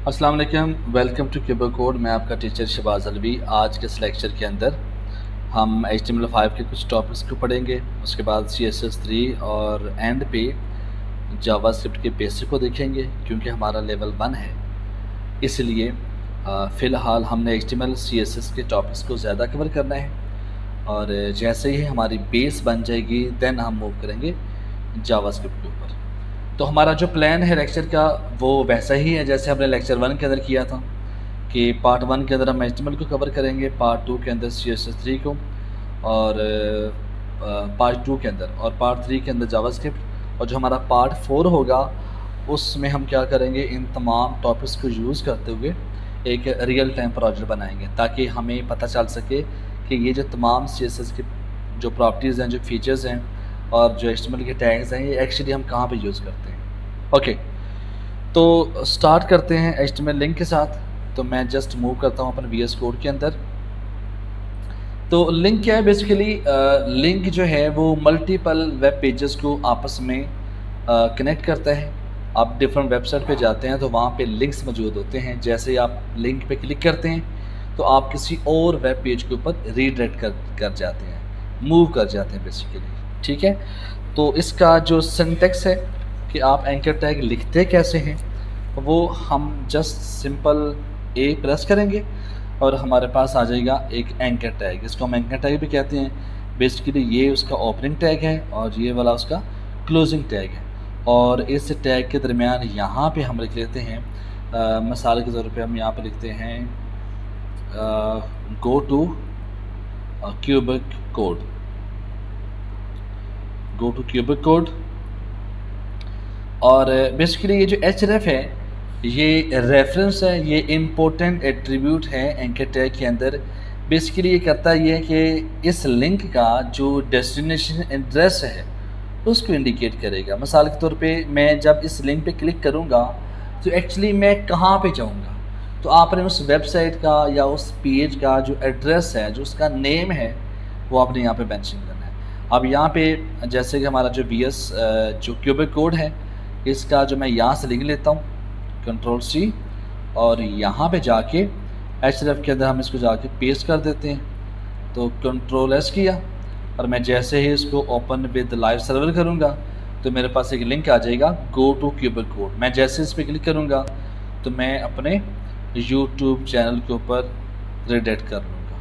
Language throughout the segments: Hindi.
अस्सलाम वालेकुम, वेलकम टू क्यूबर कोड। मैं आपका टीचर शहबाज अलवी। आज के इस लेक्चर के अंदर हम HTML5 के कुछ टॉपिक्स को पढ़ेंगे। उसके बाद CSS3 और एंड पे जावास्क्रिप्ट के बेसिक को देखेंगे। क्योंकि हमारा लेवल 1 है, इसलिए फ़िलहाल हमने HTML CSS के टॉपिक्स को ज़्यादा कवर करना है। और जैसे ही हमारी बेस बन जाएगी देन हम मूव करेंगे जावास्क्रिप्ट के ऊपर। तो हमारा जो प्लान है लेक्चर का वो वैसा ही है जैसे हमने लेक्चर 1 के अंदर किया था कि पार्ट 1 के अंदर हम HTML को कवर करेंगे, पार्ट 2 के अंदर CSS3 को, और पार्ट 2 के अंदर और पार्ट 3 के अंदर जावास्क्रिप्ट। और जो हमारा पार्ट 4 होगा उसमें हम क्या करेंगे, इन तमाम टॉपिक्स को यूज़ करते हुए एक रियल टाइम प्रोजेक्ट बनाएंगे ताकि हमें पता चल सके कि ये जो तमाम CSS की जो प्रॉपर्टीज़ हैं, जो फीचर्स हैं और जो HTML के टैग्स हैं, ये एक्चुअली हम कहाँ पे यूज़ करते हैं। ओके, तो स्टार्ट करते हैं HTML लिंक के साथ। तो मैं जस्ट मूव करता हूँ अपन VS कोड के अंदर। तो लिंक क्या है बेसिकली? लिंक जो है वो मल्टीपल वेब पेजेस को आपस में कनेक्ट करता है। आप डिफरेंट वेबसाइट पे जाते हैं तो वहाँ पे लिंक्स मौजूद होते हैं। जैसे ही आप लिंक पे क्लिक करते हैं तो आप किसी और वेब पेज के ऊपर रीडायरेक्ट कर जाते हैं, मूव कर जाते हैं बेसिकली। ठीक है, तो इसका जो सिंटैक्स है कि आप एंकर टैग लिखते कैसे हैं, वो हम जस्ट सिंपल ए प्रेस करेंगे और हमारे पास आ जाएगा एक एंकर टैग। इसको हम एंकर टैग भी कहते हैं। बेसिकली ये उसका ओपनिंग टैग है और ये वाला उसका क्लोजिंग टैग है। और इस टैग के दरमियान यहाँ पे हम लिख लेते हैं, मिसाल के तौर पे हम यहाँ पे लिखते हैं go to cubic code, go to cubic code. और बेसिकली ये जो href है ये रेफरेंस है, ये इम्पोर्टेंट एट्रीब्यूट है एंकर टैग के अंदर। बेसिकली ये करता ये है कि इस लिंक का जो डेस्टिनेशन एड्रेस है उसको इंडिकेट करेगा। मिसाल के तौर पे मैं जब इस लिंक पे क्लिक करूँगा तो एक्चुअली मैं कहाँ पे जाऊँगा, तो आपने उस वेबसाइट का या उस पेज का जो एड्रेस है, जो उसका नेम है, वो आपने यहाँ पे मेंशन करना है। अब यहाँ पे जैसे कि हमारा जो VS जो क्यूबिक कोड है, इसका जो मैं यहाँ से लिख लेता हूँ Ctrl+C, और यहाँ पे जाके href के अंदर हम इसको जाके पेस्ट कर देते हैं। तो Ctrl+S किया और मैं जैसे ही इसको ओपन विद लाइव सर्वर करूँगा तो मेरे पास एक लिंक आ जाएगा गो टू क्यूबिक कोड। मैं जैसे इस पर क्लिक करूँगा तो मैं अपने YouTube चैनल के ऊपर रिडायरेक्ट कर लूँगा,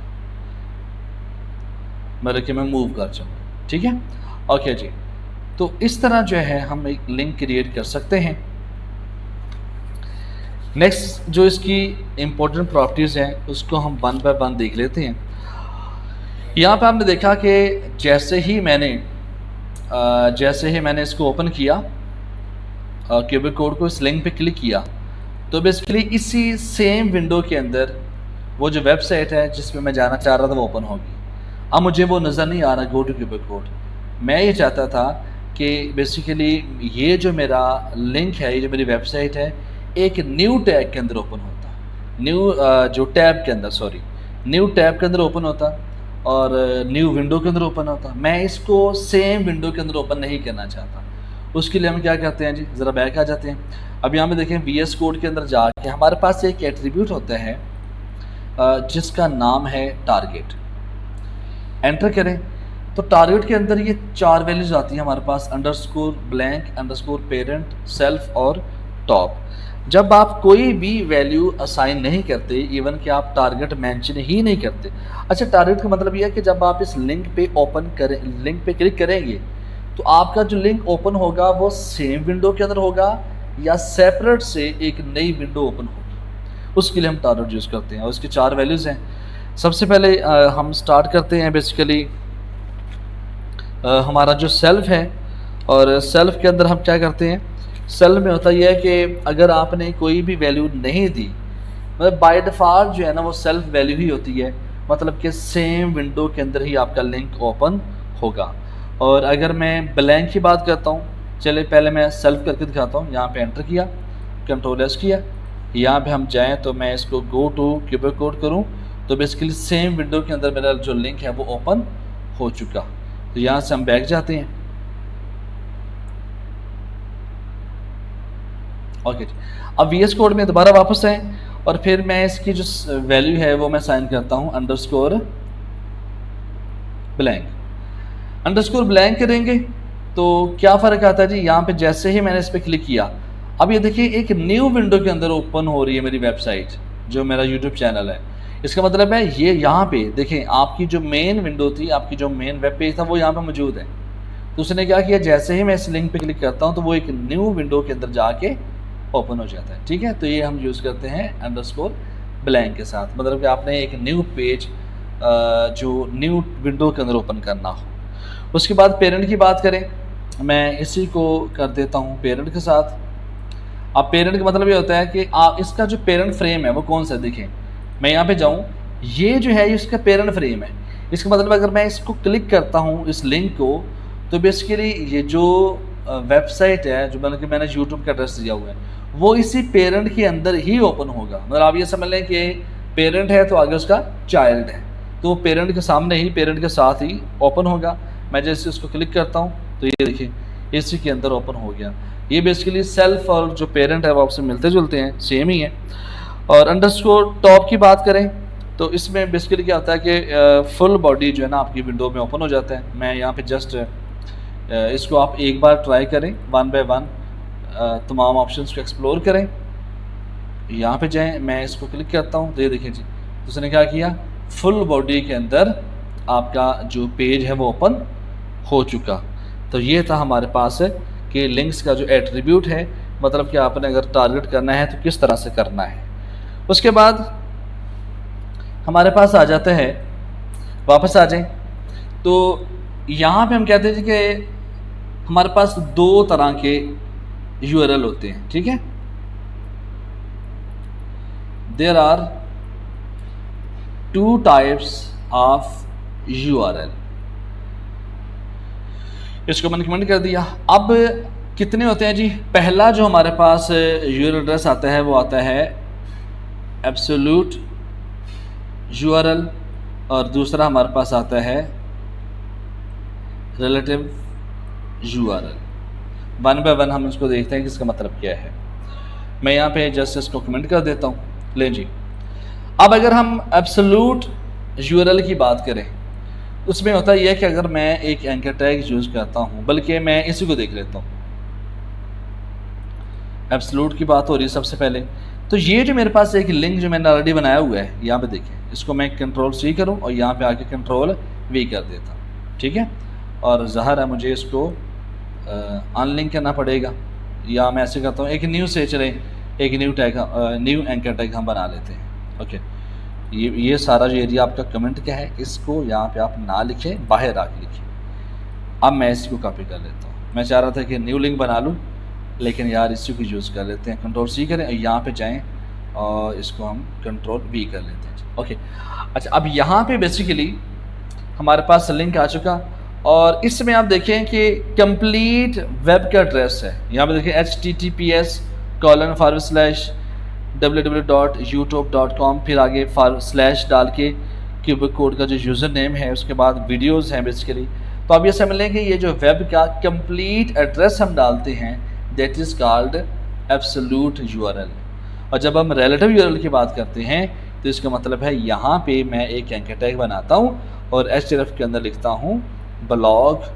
मतलब कि मैं मूव कर जाऊँगा। ठीक है, ओके जी। तो इस तरह जो है हम एक लिंक क्रिएट कर सकते हैं। नेक्स्ट जो इसकी इम्पोर्टेंट प्रॉपर्टीज़ हैं उसको हम वन बाय वन देख लेते हैं। यहाँ पे आपने देखा कि जैसे ही मैंने इसको ओपन किया, क्यूबिक कोड को इस लिंक पे क्लिक किया, तो बेसिकली इसी सेम विंडो के अंदर वो जो वेबसाइट है जिस पे मैं जाना चाह रहा था वो ओपन होगी। अब मुझे वो नज़र नहीं आ रहा गो टू क्यूबिक कोड। मैं ये चाहता था कि बेसिकली ये जो मेरा लिंक है, ये जो मेरी वेबसाइट है, एक न्यू टैग के अंदर ओपन होता, न्यू जो टैब के अंदर, सॉरी, न्यू टैब के अंदर ओपन होता और न्यू विंडो के अंदर ओपन होता। मैं इसको सेम विंडो के अंदर ओपन नहीं करना चाहता। उसके लिए हम क्या करते हैं जी, ज़रा बैक आ जाते हैं। अब यहाँ पे देखें VS कोड के अंदर जाके हमारे पास एक एट्रीब्यूट होता है जिसका नाम है टारगेट। एंटर करें तो टारगेट के अंदर ये 4 वैल्यूज आती हैं हमारे पास, underscore blank, underscore parent, self और टॉप। जब आप कोई भी वैल्यू असाइन नहीं करते, इवन कि आप टारगेट मेंशन ही नहीं करते। अच्छा, टारगेट का मतलब ये है कि जब आप इस लिंक पे लिंक पे क्लिक करेंगे तो आपका जो लिंक ओपन होगा वो सेम विंडो के अंदर होगा या सेपरेट से एक नई विंडो ओपन होगी, उसके लिए हम टारगेट यूज़ करते हैं। और इसकी 4 वैल्यूज़ हैं। सबसे पहले हम स्टार्ट करते हैं बेसिकली हमारा जो सेल्फ है, और सेल्फ के अंदर हम क्या करते हैं, सेल्फ में होता यह है कि अगर आपने कोई भी वैल्यू नहीं दी, मतलब बाय डिफ़ॉल्ट जो है ना वो सेल्फ वैल्यू ही होती है, मतलब कि सेम विंडो के अंदर ही आपका लिंक ओपन होगा। और अगर मैं ब्लैंक की बात करता हूँ, चलिए पहले मैं सेल्फ करके दिखाता हूँ। यहाँ पे एंटर किया, Ctrl+S किया, यहाँ पे हम जाएँ तो मैं इसको गो टू क्यूबिक कोड करूँ तो बेसिकली सेम विंडो के अंदर मेरा जो लिंक है वो ओपन हो चुका। तो यहाँ से हम बैक जाते हैं ओके जी। अब VS कोड में दोबारा वापस आए और फिर मैं इसकी जो वैल्यू है वो मैं साइन करता हूँ अंडरस्कोर ब्लैंक। अंडरस्कोर ब्लैंक करेंगे तो क्या फ़र्क आता है जी, यहाँ पे जैसे ही मैंने इस पर क्लिक किया, अब ये देखिए एक न्यू विंडो के अंदर ओपन हो रही है मेरी वेबसाइट, जो मेरा यूट्यूब चैनल है। इसका मतलब है ये यहाँ पे देखें, आपकी जो मेन विंडो थी, आपकी जो मेन वेब पेज था, वो यहाँ पे मौजूद है। तो उसने क्या किया, जैसे ही मैं इस लिंक पे क्लिक करता हूँ तो वो एक न्यू विंडो के अंदर जाके ओपन हो जाता है। ठीक है, तो ये हम यूज़ करते हैं अंडरस्कोर ब्लैंक के साथ, मतलब कि आपने एक न्यू पेज जो न्यू विंडो के अंदर ओपन करना हो। उसके बाद पेरेंट की बात करें, मैं इसी को कर देता हूँ पेरेंट के साथ। अब पेरेंट का मतलब ये होता है कि आप इसका जो पेरेंट फ्रेम है वो कौन सा है। देखें, मैं यहाँ पे जाऊँ, ये जो है इसका पेरेंट फ्रेम है। इसका मतलब अगर मैं इसको क्लिक करता हूँ इस लिंक को, तो बेसिकली ये जो वेबसाइट है, जो मतलब कि मैंने यूट्यूब का एड्रेस दिया हुआ है, वो इसी पेरेंट के अंदर ही ओपन होगा। मतलब आप ये समझ लें कि पेरेंट है तो आगे उसका चाइल्ड है, तो पेरेंट के सामने ही, पेरेंट के साथ ही ओपन होगा। मैं जैसे उसको क्लिक करता हूँ तो ये देखिए इसी के अंदर ओपन हो गया। ये बेसिकली सेल्फ और जो पेरेंट है वो आपसे मिलते जुलते हैं, सेम ही है। और अंडरस्कोर टॉप की बात करें तो इसमें बेसिकली क्या होता है कि फुल बॉडी जो है ना आपकी विंडो में ओपन हो जाता है। मैं यहाँ पे जस्ट इसको आप एक बार ट्राई करें, वन बाय वन तमाम ऑप्शंस को एक्सप्लोर करें। यहाँ पे जाएं, मैं इसको क्लिक करता हूँ तो ये देखिए जी, तो उसने क्या किया, फुल बॉडी के अंदर आपका जो पेज है वो ओपन हो चुका। तो ये था हमारे पास है कि लिंक्स का जो एट्रीब्यूट है, मतलब कि आपने अगर टारगेट करना है तो किस तरह से करना है। उसके बाद हमारे पास आ जाते हैं, वापस आ जाएं, तो यहाँ पे हम कहते हैं कि हमारे पास दो तरह के URL होते हैं। ठीक है, there are two types of URL। इसको मैंने कमेंट कर दिया। अब कितने होते हैं जी, पहला जो हमारे पास URL एड्रेस आता है वो आता है एब्सोल्यूट URL, और दूसरा हमारे पास आता है relative URL। One by one हम इसको देखते हैं कि इसका मतलब क्या है। मैं यहाँ पे जस्ट इसको कमेंट कर देता हूँ। लें जी, अब अगर हम एब्सोल्यूट URL की बात करें, उसमें होता यह है कि अगर मैं एक एंकर टैग यूज़ करता हूँ, बल्कि मैं इसी को देख लेता हूँ, एब्सोल्यूट की बात हो रही है सबसे पहले। तो ये जो मेरे पास एक लिंक जो मैंने ऑलरेडी बनाया हुआ है, यहाँ पे देखिए, इसको मैं Ctrl+C करूँ और यहाँ पे आके Ctrl+V कर देता हूँ। ठीक है, और ज़ाहिर है मुझे इसको अनलिंक करना पड़ेगा, या मैं ऐसे करता हूँ, एक न्यू से चले, एक new tag, new anchor tag हम बना लेते हैं। ओके, ये सारा जो एरिया आपका कमेंट क्या है, इसको यहाँ पे आप ना लिखें, बाहर आके लिखिए। अब मैं इसको कॉपी कर लेता हूँ। मैं चाह रहा था कि न्यू लिंक बना लूँ, लेकिन यार इसी को यूज़ कर लेते हैं। Ctrl+C करें और यहाँ पे जाएं और इसको हम Ctrl+V कर लेते हैं। ओके, अच्छा, अब यहाँ पे बेसिकली हमारे पास लिंक आ चुका, और इसमें आप देखें कि कंप्लीट वेब का एड्रेस है। यहाँ पे देखें https://www.youtube.com, फिर आगे / डाल के क्यूबिक कोड का जो यूज़र नेम है, उसके बाद वीडियोज़ हैं बेसिकली। तो आप ये समझ लें कि ये जो वेब का कंप्लीट एड्रेस हम डालते हैं, that is called absolute URL। और जब हम रिलेटिव URL की बात करते हैं तो इसका मतलब है यहाँ पे मैं एक एंकर टैग बनाता हूँ और href के अंदर लिखता हूँ blog.html।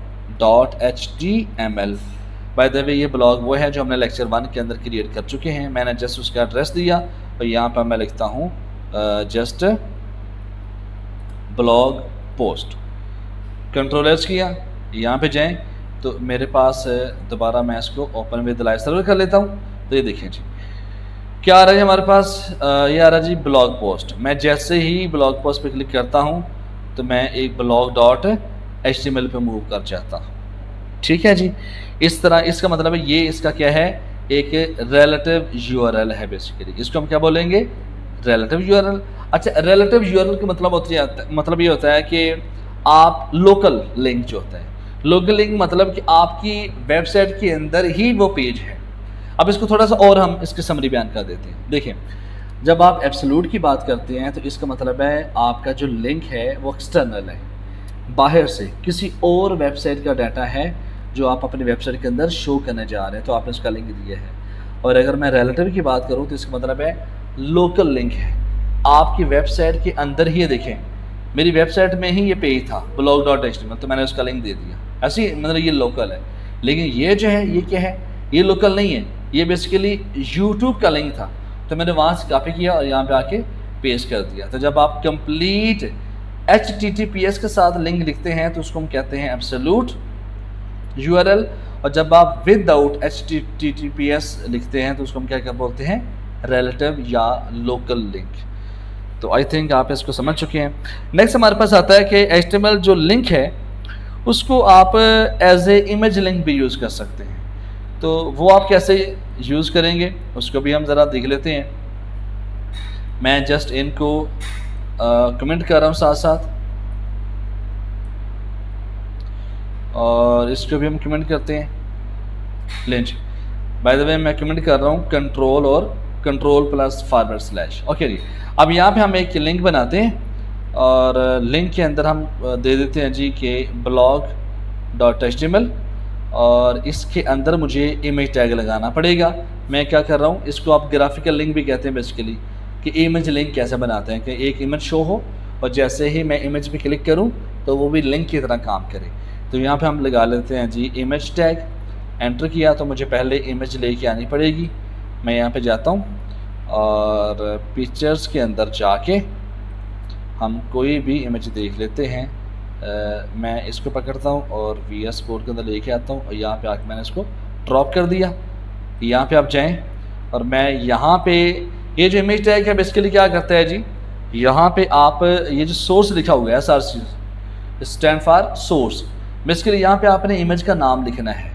बाय द वे ये ब्लॉग वो है जो हमने लेक्चर 1 के अंदर क्रिएट कर चुके हैं। मैंने जस्ट उसका एड्रेस दिया और यहाँ पर मैं लिखता हूँ जस्ट ब्लॉग पोस्ट। Ctrl+S किया, यहाँ पे जाएं तो मेरे पास दोबारा मैं इसको ओपन विद लाइव सर्वर कर लेता हूँ। तो ये देखें जी, क्या आ रहा है हमारे पास, ये आ रहा है जी ब्लॉग पोस्ट। मैं जैसे ही ब्लॉग पोस्ट पे क्लिक करता हूँ तो मैं एक blog.html पे मूव कर जाता हूँ। ठीक है जी, इस तरह इसका मतलब है ये इसका क्या है, एक रिलेटिव URL है बेसिकली। इसको हम क्या बोलेंगे, रिलेटिव URL। अच्छा, रिलेटिव URL का मतलब ये होता है कि आप लोकल लिंक जो होता है, लोकल लिंक मतलब कि आपकी वेबसाइट के अंदर ही वो पेज है। अब इसको थोड़ा सा और हम इसकी समरी बयान कर देते हैं। देखिए, जब आप एब्सोल्यूट की बात करते हैं तो इसका मतलब है आपका जो लिंक है वो एक्सटर्नल है, बाहर से किसी और वेबसाइट का डाटा है जो आप अपनी वेबसाइट के अंदर शो करने जा रहे हैं, तो आपने उसका लिंक दिया है। और अगर मैं रिलेटिव की बात करूँ तो इसका मतलब है लोकल लिंक है, आपकी वेबसाइट के अंदर ही। देखें मेरी वेबसाइट में ही ये पेज था blog.html, तो मैंने उसका लिंक दे दिया, ऐसे ही मतलब ये लोकल है। लेकिन ये जो है ये क्या है, ये लोकल नहीं है, ये बेसिकली यूट्यूब का लिंक था, तो मैंने वहाँ से कॉपी किया और यहाँ पे आके पेस्ट कर दिया। तो जब आप कंप्लीट HTTPS के साथ लिंक लिखते हैं तो उसको हम कहते हैं एब्सोल्यूट URL, और जब आप विदाउट HTTPS लिखते हैं तो उसको हम क्या बोलते हैं, रिलेटिव या लोकल लिंक। तो आई थिंक आप इसको समझ चुके हैं। नेक्स्ट हमारे पास आता है कि HTML जो लिंक है उसको आप एज ए इमेज लिंक भी यूज़ कर सकते हैं। तो वो आप कैसे यूज़ करेंगे उसको भी हम ज़रा देख लेते हैं। मैं जस्ट इनको कमेंट कर रहा हूँ साथ साथ, और इसको भी हम कमेंट करते हैं। लेंज बाय द वे मैं कमेंट कर रहा हूँ कंट्रोल और कंट्रोल+/। ओके जी, अब यहाँ पे हम एक लिंक बनाते हैं और लिंक के अंदर हम दे देते हैं जी कि blog.html, और इसके अंदर मुझे इमेज टैग लगाना पड़ेगा। मैं क्या कर रहा हूँ, इसको आप ग्राफिकल लिंक भी कहते हैं बेसिकली, कि इमेज लिंक कैसे बनाते हैं कि एक इमेज शो हो और जैसे ही मैं इमेज पे क्लिक करूँ तो वो भी लिंक की तरह काम करे। तो यहाँ पे हम लगा लेते हैं जी इमेज टैग। एंटर किया तो मुझे पहले इमेज लेके आनी पड़ेगी। मैं यहाँ पे जाता हूँ और पिक्चर्स के अंदर जाके हम कोई भी इमेज देख लेते हैं। मैं इसको पकड़ता हूँ और VS कोड के अंदर लेके आता हूँ और यहाँ पे आके मैंने इसको ड्रॉप कर दिया। यहाँ पे आप जाएं और मैं यहाँ पे ये जो इमेज टैग है बेसिकली क्या करता है जी, यहाँ पे आप ये जो सोर्स लिखा हुआ है SRC stand for source, basically यहाँ पे आपने इमेज का नाम लिखना है।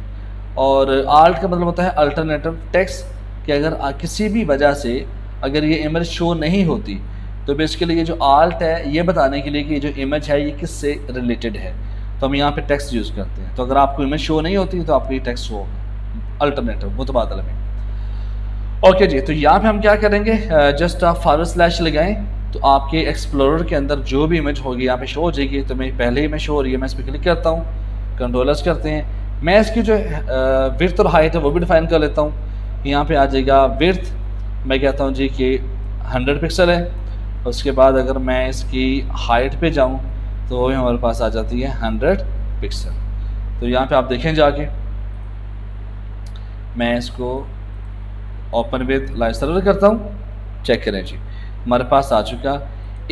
और आल्ट का मतलब होता है अल्टरनेटिव टेक्स्ट, कि अगर किसी भी वजह से अगर ये इमेज शो नहीं होती तो बेसिकली ये जो आल्ट है ये बताने के लिए कि ये जो इमेज है ये किससे रिलेटेड है, तो हम यहाँ पे टेक्स्ट यूज़ करते हैं। तो अगर आपको इमेज शो नहीं होती तो आपको ये टेक्स्ट शो होगा अल्टरनेटिव मुतबादल में। ओके जी, तो यहाँ पे हम क्या करेंगे, जस्ट आप / लगाएं तो आपके एक्सप्लोरर के अंदर जो भी इमेज होगी यहाँ पे शो हो जाएगी। तो मैं पहले ही मैं शो हो रही है, मैं इस पर क्लिक करता हूँ, कंट्रोलर्स करते हैं। मैं इसकी जो विड्थ और हाइट है वो भी डिफाइन कर लेता हूँ। यहाँ पे आ जाएगा विड्थ, मैं कहता हूँ जी कि 100 पिक्सल है। उसके बाद अगर मैं इसकी हाइट पे जाऊँ तो वो हमारे पास आ जाती है 100 पिक्सल। तो यहाँ पे आप देखें जाके, मैं इसको ओपन विद लाइव सर्वर करता हूँ, चेक करें जी हमारे पास आ चुका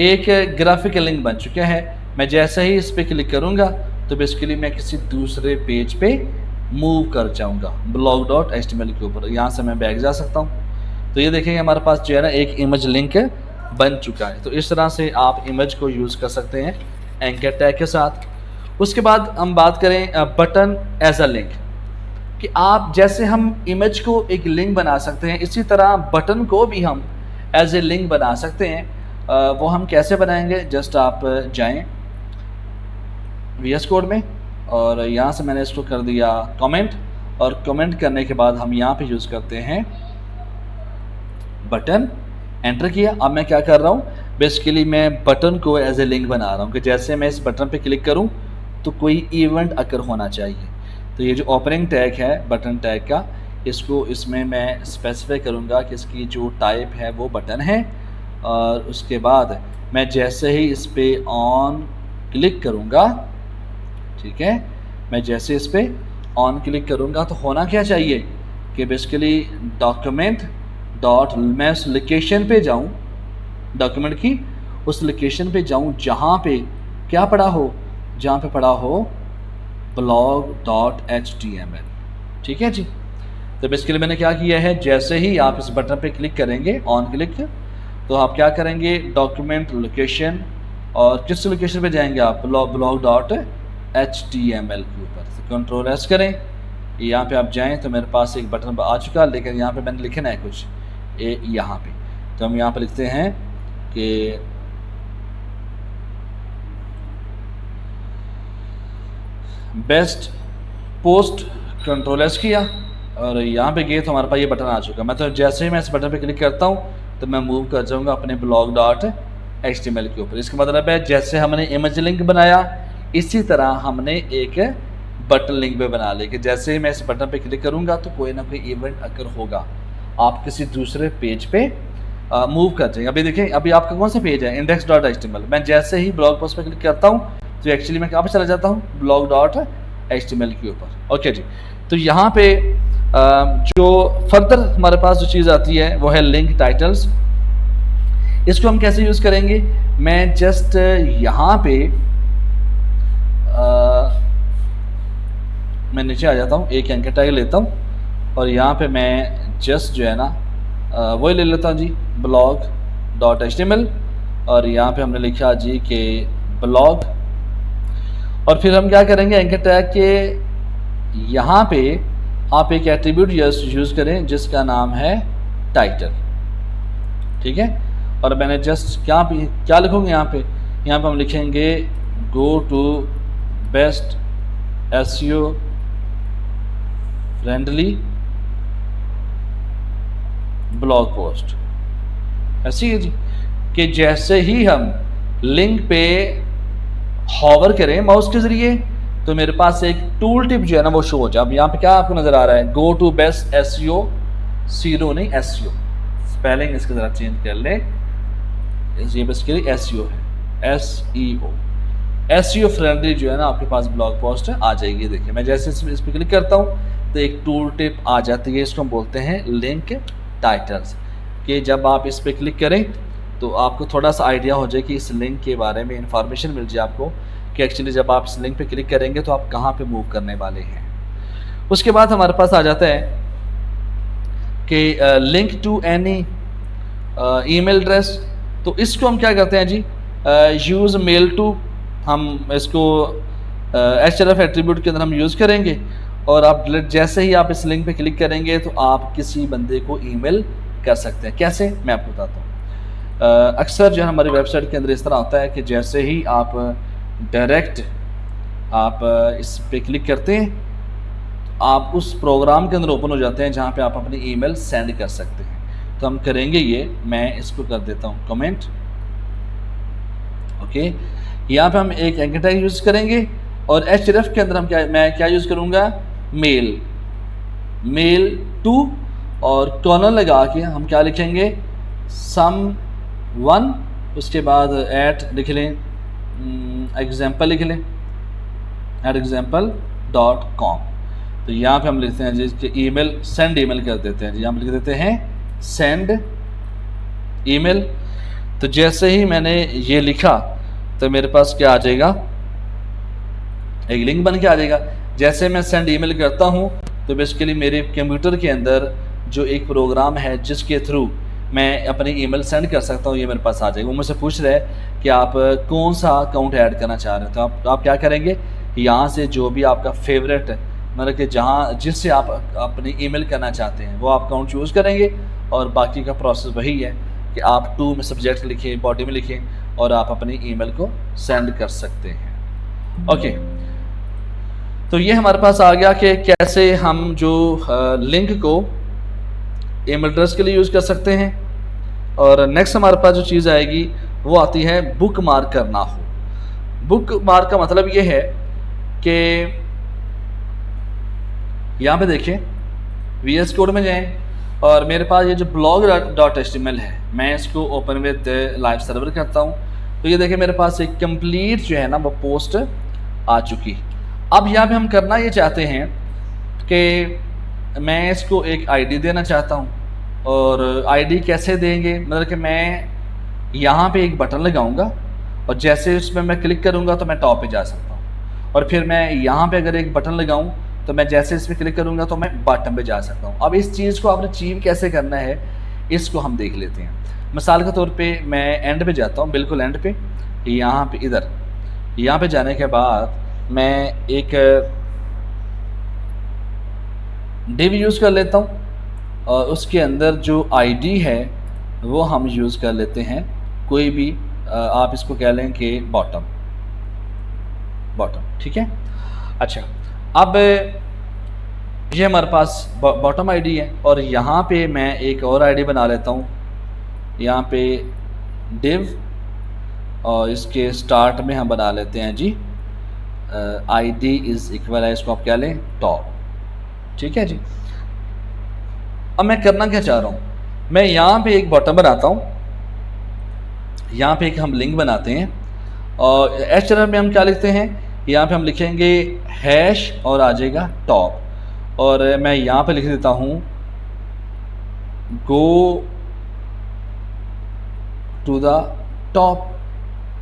एक ग्राफिकल लिंक बन चुका है। मैं जैसे ही इस पर क्लिक करूँगा तो बेसिकली मैं किसी दूसरे पेज पे मूव कर जाऊँगा blog.html के ऊपर। यहाँ से मैं बैक जा सकता हूँ। तो ये देखेंगे हमारे पास जो है ना एक इमेज लिंक बन चुका है। तो इस तरह से आप इमेज को यूज़ कर सकते हैं एंकर टैग के साथ। उसके बाद हम बात करें बटन एज अ लिंक, कि आप जैसे हम इमेज को एक लिंक बना सकते हैं इसी तरह बटन को भी हम एज ए लिंक बना सकते हैं। वो हम कैसे बनाएंगे, जस्ट आप जाएं VS कोड में और यहाँ से मैंने इसको कर दिया कमेंट, और कमेंट करने के बाद हम यहाँ पे यूज़ करते हैं बटन। एंटर किया। अब मैं क्या कर रहा हूँ, बेसिकली मैं बटन को एज ए लिंक बना रहा हूँ कि जैसे मैं इस बटन पे क्लिक करूँ तो कोई इवेंट अकर होना चाहिए। तो ये जो ओपनिंग टैग है बटन टैग का, इसको इसमें मैं स्पेसिफाई करूँगा कि इसकी जो टाइप है वो बटन है। और उसके बाद मैं जैसे ही इस पर ऑन क्लिक करूँगा, ठीक है, मैं जैसे इस पर ऑन क्लिक करूँगा तो होना क्या चाहिए कि बेसिकली डॉक्यूमेंट डॉट, मैं उस लोकेशन पे जाऊँ, डॉक्यूमेंट की उस लोकेशन पे जाऊँ जहाँ पे क्या पड़ा हो, जहाँ पे पड़ा हो blog.html। ठीक है जी। तो बेसिकली मैंने क्या किया है, जैसे ही आप इस बटन पे क्लिक करेंगे ऑन क्लिक, तो आप क्या करेंगे डॉक्यूमेंट लोकेशन, और किस लोकेशन पे जाएंगे आप blog.html के ऊपर। तो कंट्रोल S करें, यहाँ पे आप जाएं तो मेरे पास एक बटन आ चुका, लेकिन यहाँ पे मैंने लिखना है कुछ यहाँ पे। तो हम यहाँ पे लिखते हैं कि बेस्ट पोस्ट, कंट्रोल S किया और यहाँ पे गए तो हमारे पास ये बटन आ चुका। मैं तो जैसे ही मैं इस बटन पे क्लिक करता हूँ तो मैं मूव कर जाऊँगा अपने blog.html के ऊपर। इसका मतलब है जैसे हमने इमेज लिंक बनाया इसी तरह हमने एक बटन लिंक भी बना ली कि जैसे ही मैं इस बटन पे क्लिक करूँगा तो कोई ना कोई इवेंट अकर होगा। आप किसी दूसरे पेज पे मूव कर जाएंगे। अभी देखें, अभी आपका कौन सा पेज है, index.html। मैं जैसे ही ब्लॉग पोस्ट पे क्लिक करता हूँ तो एक्चुअली मैं कहाँ पे चला जाता हूँ, blog.html के ऊपर। ओके जी, तो यहाँ पे जो फर्दर हमारे पास जो चीज़ आती है वो है लिंक टाइटल्स। इसको हम कैसे यूज़ करेंगे, मैं जस्ट यहाँ पे मैं नीचे आ जाता हूँ, एक एंकर टैग लेता हूँ और यहाँ पे मैं जस्ट जो है ना वही ले लेता हूँ जी, blog.html, और यहाँ पे हमने लिखा जी कि ब्लॉग। और फिर हम क्या करेंगे, एंकर टैग के यहाँ पे आप एक एट्रीब्यूट यूज़ करें जिसका नाम है टाइटल। ठीक है, और मैंने जस्ट क्या लिखूँगा यहाँ पे हम लिखेंगे go to best SEO friendly blog post. ऐसी है जी कि जैसे ही हम लिंक पे हॉवर करें माउस के ज़रिए तो मेरे पास एक टूल टिप जो है ना वो शो हो जाए। अब यहाँ पे क्या आपको नज़र आ रहा है, गो टू बेस्ट SEO, सीरो नहीं SEO, स्पेलिंग इसका ज़रा चेंज कर लें, ये बेसिकली SEO है, SEO फ्रेंडली जो है ना आपके पास ब्लॉग पोस्ट आ जाएगी। देखिए मैं जैसे इस पर क्लिक करता हूँ तो एक टूल टिप आ जाती है, इसको हम बोलते हैं लिंक टाइटल्स। कि जब आप इस पर क्लिक करें तो आपको थोड़ा सा आइडिया हो जाए कि इस लिंक के बारे में इंफॉर्मेशन मिल जाए आपको कि एक्चुअली जब आप इस लिंक पे क्लिक करेंगे तो आप कहाँ पे मूव करने वाले हैं। उसके बाद हमारे पास आ जाता है कि link to any email address. तो इसको हम क्या करते हैं जी, यूज़ मेल टू, हम इसको href एट्रीब्यूट के अंदर हम यूज़ करेंगे और आप जैसे ही आप इस लिंक पे क्लिक करेंगे तो आप किसी बंदे को ईमेल कर सकते हैं। कैसे, मैं आपको बताता हूँ। अक्सर जो है हमारी वेबसाइट के अंदर इस तरह होता है कि जैसे ही आप डायरेक्ट आप इस पे क्लिक करते हैं तो आप उस प्रोग्राम के अंदर ओपन हो जाते हैं जहाँ पे आप अपनी ईमेल सेंड कर सकते हैं। तो हम करेंगे ये, मैं इसको कर देता हूँ कमेंट। ओके, यहाँ पे हम एक एंकर टैग यूज़ करेंगे और href के अंदर मैं क्या यूज़ करूँगा, मेल टू, और कॉर्नर लगा के हम क्या लिखेंगे, someone, उसके बाद लिख लें एग्जाम्पल, लिख लें @example.com। तो यहाँ पे हम लिखते हैं जिसके ईमेल, सेंड ईमेल कर देते हैं जी, हम लिख देते हैं सेंड ईमेल। तो जैसे ही मैंने ये लिखा तो मेरे पास क्या आ जाएगा, एक लिंक बन के आ जाएगा। जैसे मैं सेंड ईमेल करता हूँ तो बेसिकली मेरे कंप्यूटर के अंदर जो एक प्रोग्राम है जिसके थ्रू मैं अपनी ईमेल सेंड कर सकता हूँ, ये मेरे पास आ जाएगा। वो मुझसे पूछ रहा है कि आप कौन सा अकाउंट ऐड करना चाह रहे हैं, तो आप क्या करेंगे, यहाँ से जो भी आपका फेवरेट मतलब कि जिससे आप अपनी ईमेल करना चाहते हैं वो आप अकाउंट चूज़ करेंगे और बाकी का प्रोसेस वही है कि आप टू में सब्जेक्ट लिखें, बॉडी में लिखें और आप अपनी ईमेल को सेंड कर सकते हैं। ओके, तो ये हमारे पास आ गया कि कैसे हम जो लिंक को ईमेल एड्रेस के लिए यूज़ कर सकते हैं। और नेक्स्ट हमारे पास जो चीज़ आएगी वो आती है बुक मार्क करना हो। बुक मार्क का मतलब ये है कि यहाँ पे देखें, VS कोड में जाएं और मेरे पास ये जो blog.html है, मैं इसको ओपन विद लाइव सर्वर करता हूँ। तो ये देखें मेरे पास एक कंप्लीट जो है ना वो पोस्ट आ चुकी। अब यहाँ पे हम करना ये चाहते हैं कि मैं इसको एक आईडी देना चाहता हूँ। और आईडी कैसे देंगे, मतलब कि मैं यहाँ पे एक बटन लगाऊंगा और जैसे उसमें मैं क्लिक करूँगा तो मैं टॉप पे जा सकता हूँ, और फिर मैं यहाँ पे अगर एक बटन लगाऊँ तो मैं जैसे इस पर क्लिक करूँगा तो मैं बटन पे जा सकता हूँ। अब इस चीज़ को आपने अचीव कैसे करना है इसको हम देख लेते हैं। मिसाल के तौर पे मैं एंड पे जाता हूँ, बिल्कुल एंड पे, यहाँ पे इधर यहाँ पे जाने के बाद मैं एक डिव यूज़ कर लेता हूँ और उसके अंदर जो आईडी है वो हम यूज़ कर लेते हैं कोई भी, आप इसको कह लें कि बॉटम, ठीक है। अच्छा, अब ये हमारे पास बॉटम आईडी है और यहाँ पे मैं एक और आईडी बना लेता हूँ, यहाँ पे डिव, और इसके स्टार्ट में हम बना लेते हैं जी आईडी इज़ इक्वल है, इसको आप क्या लें टॉप, ठीक है जी। अब मैं करना क्या चाह रहा हूँ, मैं यहाँ पे एक बॉटम बनाता हूँ, यहाँ पे एक हम लिंक बनाते हैं और HTML में हम क्या लिखते हैं, यहाँ पे हम लिखेंगे हैश और आ जाएगा टॉप, और मैं यहाँ पे लिख देता हूँ गो टू द टॉप,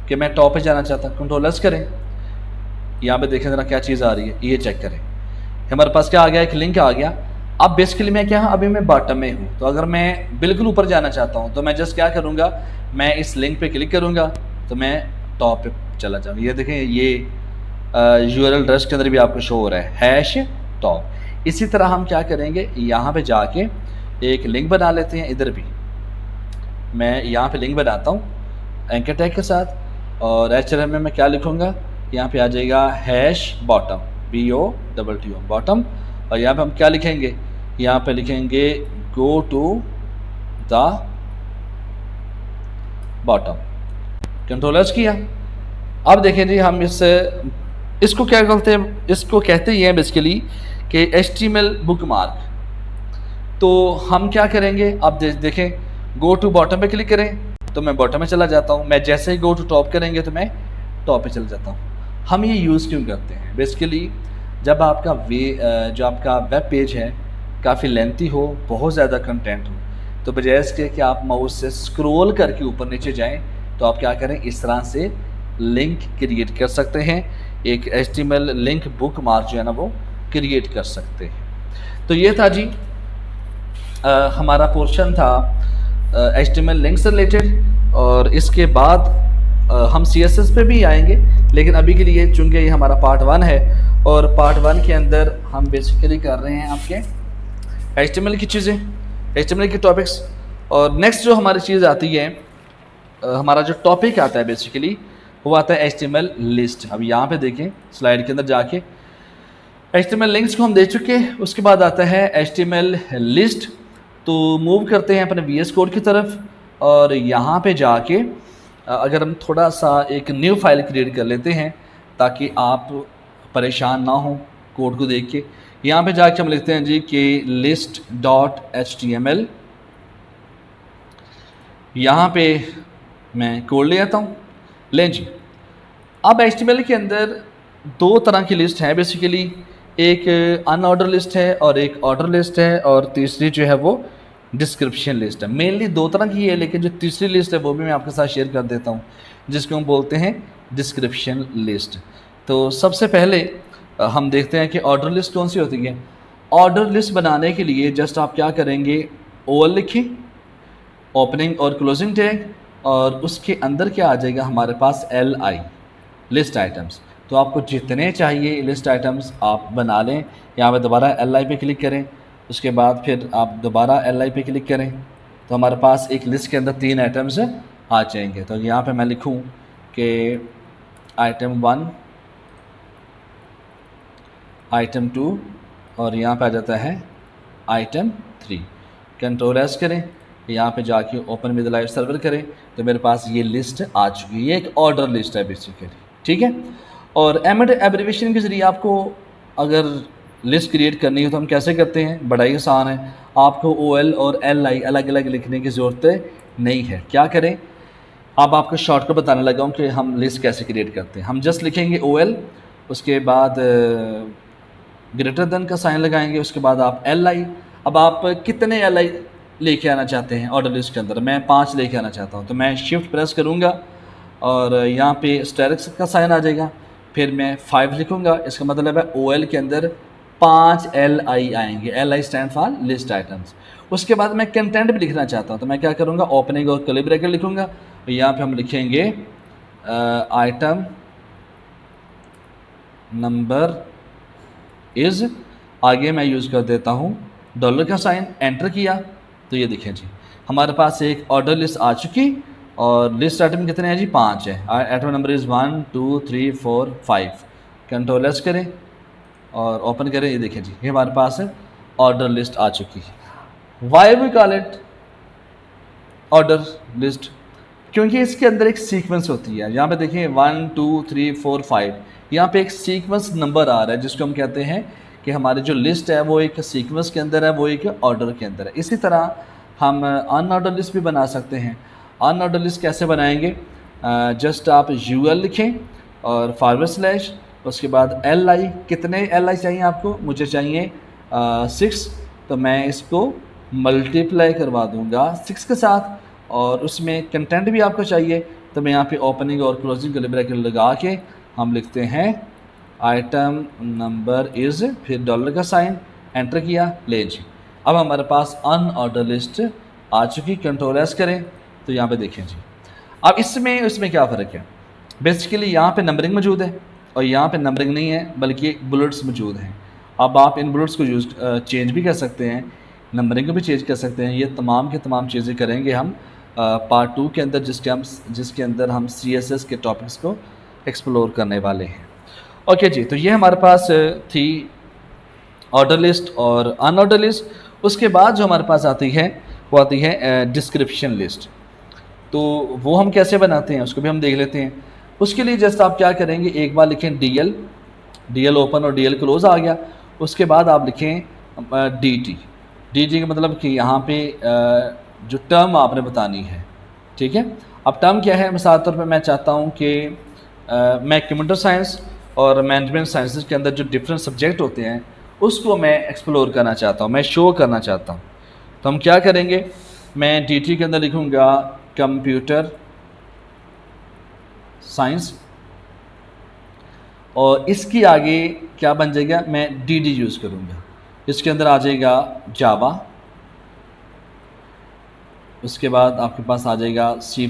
कि मैं टॉप पे जाना चाहता हूँ। कंट्रोल+, करें, यहाँ पे देखें ज़रा क्या चीज़ आ रही है, ये चेक करें, हमारे पास क्या आ गया, एक लिंक आ गया। अब बेसिकली मैं क्या हूँ, अभी मैं बॉटम में हूँ, तो अगर मैं बिल्कुल ऊपर जाना चाहता हूँ तो मैं जस्ट क्या करूँगा, मैं इस लिंक पे क्लिक करूँगा तो मैं टॉप पे चला जाऊँ। ये देखें, ये URL एड्रेस के अंदर भी आपको शो हो रहा है हैश टॉप। इसी तरह हम क्या करेंगे, यहाँ पे जाके एक लिंक बना लेते हैं। इधर भी मैं यहाँ पे लिंक बनाता हूँ एंकर टैग के साथ, और HTML में मैं क्या लिखूँगा, यहाँ पे आ जाएगा हैश बॉटम, BOTTO बॉटम, और यहाँ पे हम क्या लिखेंगे, यहाँ पे लिखेंगे go to the bottom. Control+ किया। अब देखें जी, हम इसको क्या कहते हैं, इसको कहते ही हैं बेसिकली कि HTML बुकमार्क। तो हम क्या करेंगे, अब देखें, गो टू बॉटम पे क्लिक करें तो मैं बॉटम में चला जाता हूँ, मैं जैसे ही गो टू टॉप करेंगे तो मैं टॉप पे चला जाता हूँ। हम ये यूज़ क्यों करते हैं, बेसिकली जब आपका जो आपका वेब पेज है काफ़ी लेंथी हो, बहुत ज़्यादा कंटेंट हो, तो बजाय इसके कि आप माउस से स्क्रॉल करके ऊपर नीचे जाएं, तो आप क्या करें, इस तरह से लिंक क्रिएट कर सकते हैं, एक HTML लिंक बुक मार्क जो है ना वो क्रिएट कर सकते हैं। तो ये था जी हमारा पोर्शन था HTML लिंक से रिलेटेड, और इसके बाद हम CSS पे भी आएंगे, लेकिन अभी के लिए चूँकि ये हमारा पार्ट 1 है, और पार्ट 1 के अंदर हम बेसिकली कर रहे हैं आपके HTML की चीज़ें, HTML के टॉपिक्स। और नेक्स्ट जो हमारी चीज़ आती है, हमारा जो टॉपिक आता है बेसिकली वो आता है HTML लिस्ट। अब यहाँ पे देखें स्लाइड के अंदर जाके, HTML लिंक्स को हम दे चुके हैं, उसके बाद आता है HTML लिस्ट। तो मूव करते हैं अपने VS कोड की तरफ, और यहाँ पे जाके अगर हम थोड़ा सा एक न्यू फाइल क्रिएट कर लेते हैं ताकि आप परेशान ना हो कोड को देख के, यहाँ पे जाके हम लिखते हैं जी कि list.html। यहाँ पे मैं कोड ले आता हूँ, लें जी। अब HTML के अंदर दो तरह की लिस्ट है बेसिकली, एक अनऑर्डर लिस्ट है और एक ऑर्डर लिस्ट है, और तीसरी जो है वो डिस्क्रिप्शन लिस्ट है। मेनली दो तरह की है, लेकिन जो तीसरी लिस्ट है वो भी मैं आपके साथ शेयर कर देता हूँ, जिसको हम बोलते हैं डिस्क्रिप्शन लिस्ट। तो सबसे पहले हम देखते हैं कि ऑर्डर लिस्ट कौन सी होती है। ऑर्डर लिस्ट बनाने के लिए जस्ट आप क्या करेंगे, OL लिखें, ओपनिंग और क्लोजिंग टैग, और उसके अंदर क्या आ जाएगा हमारे पास LI लिस्ट आइटम्स। तो आपको जितने चाहिए लिस्ट आइटम्स आप बना लें। यहाँ पे दोबारा LI पे क्लिक करें, उसके बाद फिर आप दोबारा LI पे क्लिक करें, तो हमारे पास एक लिस्ट के अंदर 3 आइटम्स आ जाएंगे। तो यहाँ पे मैं लिखूँ कि आइटम 1, आइटम 2, और यहाँ पे आ जाता है आइटम 3। कंट्रोल+S करें, यहाँ पे जाके ओपन विद लाइव सर्वर करें, तो मेरे पास ये लिस्ट आ चुकी है। ये एक ऑर्डर लिस्ट है बेसिकली, ठीक है। और एब्रिविएशन के ज़रिए आपको अगर लिस्ट क्रिएट करनी हो तो हम कैसे करते हैं, बड़ा ही आसान है। आपको OL और LI अलग अलग लिखने की ज़रूरत नहीं है। क्या करें, अब आपको शॉर्टकट बताने लगा हूँ कि हम लिस्ट कैसे क्रिएट करते हैं। हम जस्ट लिखेंगे OL, उसके बाद ग्रेटर देन का साइन लगाएंगे, उसके बाद आप LI। अब आप कितने LI लेके आना चाहते हैं ऑर्डर लिस्ट के अंदर, मैं 5 लेके आना चाहता हूँ, तो मैं शिफ्ट प्रेस करूँगा और यहाँ पे स्टेरिक्स का साइन आ जाएगा, फिर मैं 5 लिखूँगा। इसका मतलब है OL के अंदर 5 LI आएंगे। LI stand for list items. उसके बाद मैं कंटेंट भी लिखना चाहता हूँ, तो मैं क्या करूँगा, ओपनिंग और कर्ली ब्रैकेट लिखूँगा, यहाँ पे हम लिखेंगे आइटम नंबर इज़, आगे मैं यूज़ कर देता हूँ डॉलर का साइन, एंटर किया, तो ये देखें जी हमारे पास एक ऑर्डर लिस्ट आ चुकी। और लिस्ट आइटम कितने हैं जी, 5 है। Item number is 1 2 3 4 5। कंट्रोल+S करें और ओपन करें, ये देखें जी ये हमारे पास है ऑर्डर लिस्ट आ चुकी है। Why we call it order list, क्योंकि इसके अंदर एक सीक्वेंस होती है। यहाँ पे देखिए 1 2 3 4 5, यहाँ पे एक सीक्वेंस नंबर आ रहा है जिसको हम कहते हैं कि हमारी जो लिस्ट है वो एक सीक्वेंस के अंदर है, वो एक ऑर्डर के अंदर है। इसी तरह हम अनऑर्डर लिस्ट भी बना सकते हैं। अनऑर्डर लिस्ट कैसे बनाएंगे? जस्ट आप यूएल लिखें और फॉरवर्ड स्लैश, उसके बाद एल आई। कितने एल आई चाहिए आपको? मुझे चाहिए 6, तो मैं इसको मल्टीप्लाई करवा दूंगा 6 के साथ, और उसमें कंटेंट भी आपको चाहिए, तो मैं यहाँ पे ओपनिंग और क्लोजिंग कर्ली ब्रैकेट लगा के हम लिखते हैं आइटम नंबर इज़, फिर डॉलर का साइन, एंटर किया, ले जी। अब हमारे पास अनऑर्डर लिस्ट आ चुकी। कंट्रोल एस करें तो यहाँ पे देखें जी। अब इसमें क्या फ़र्क है? बेसिकली यहाँ पे नंबरिंग मौजूद है और यहाँ पे नंबरिंग नहीं है, बल्कि बुलेट्स मौजूद हैं। अब आप इन बुलेट्स को चेंज भी कर सकते हैं, नंबरिंग को भी चेंज कर सकते हैं। ये तमाम के तमाम चीज़ें करेंगे हम पार्ट 2 के अंदर, जिसके अंदर हम CSS के टॉपिक्स को एक्सप्लोर करने वाले हैं। ओके जी, तो ये हमारे पास थी ऑर्डर लिस्ट और अनऑर्डर लिस्ट। उसके बाद जो हमारे पास आती है वो आती है डिस्क्रिप्शन लिस्ट। तो वो हम कैसे बनाते हैं उसको भी हम देख लेते हैं। उसके लिए जस्ट आप क्या करेंगे, एक बार लिखें DL ओपन और DL क्लोज आ गया। उसके बाद आप लिखें DT का मतलब कि यहाँ पे जो टर्म आपने बतानी है, ठीक है। अब टर्म क्या है? मिसाल तौर पे मैं चाहता हूँ कि मैं कंप्यूटर साइंस और मैनेजमेंट साइंसेस के अंदर जो डिफरेंट सब्जेक्ट होते हैं उसको मैं एक्सप्लोर करना चाहता हूँ, मैं शो करना चाहता हूँ। तो हम क्या करेंगे, मैं DT के अंदर लिखूँगा कंप्यूटर साइंस, और इसकी आगे क्या बन जाएगा, मैं DD यूज़ करूँगा। इसके अंदर आ जाएगा जावा, उसके बाद आपके पास आ जाएगा C++,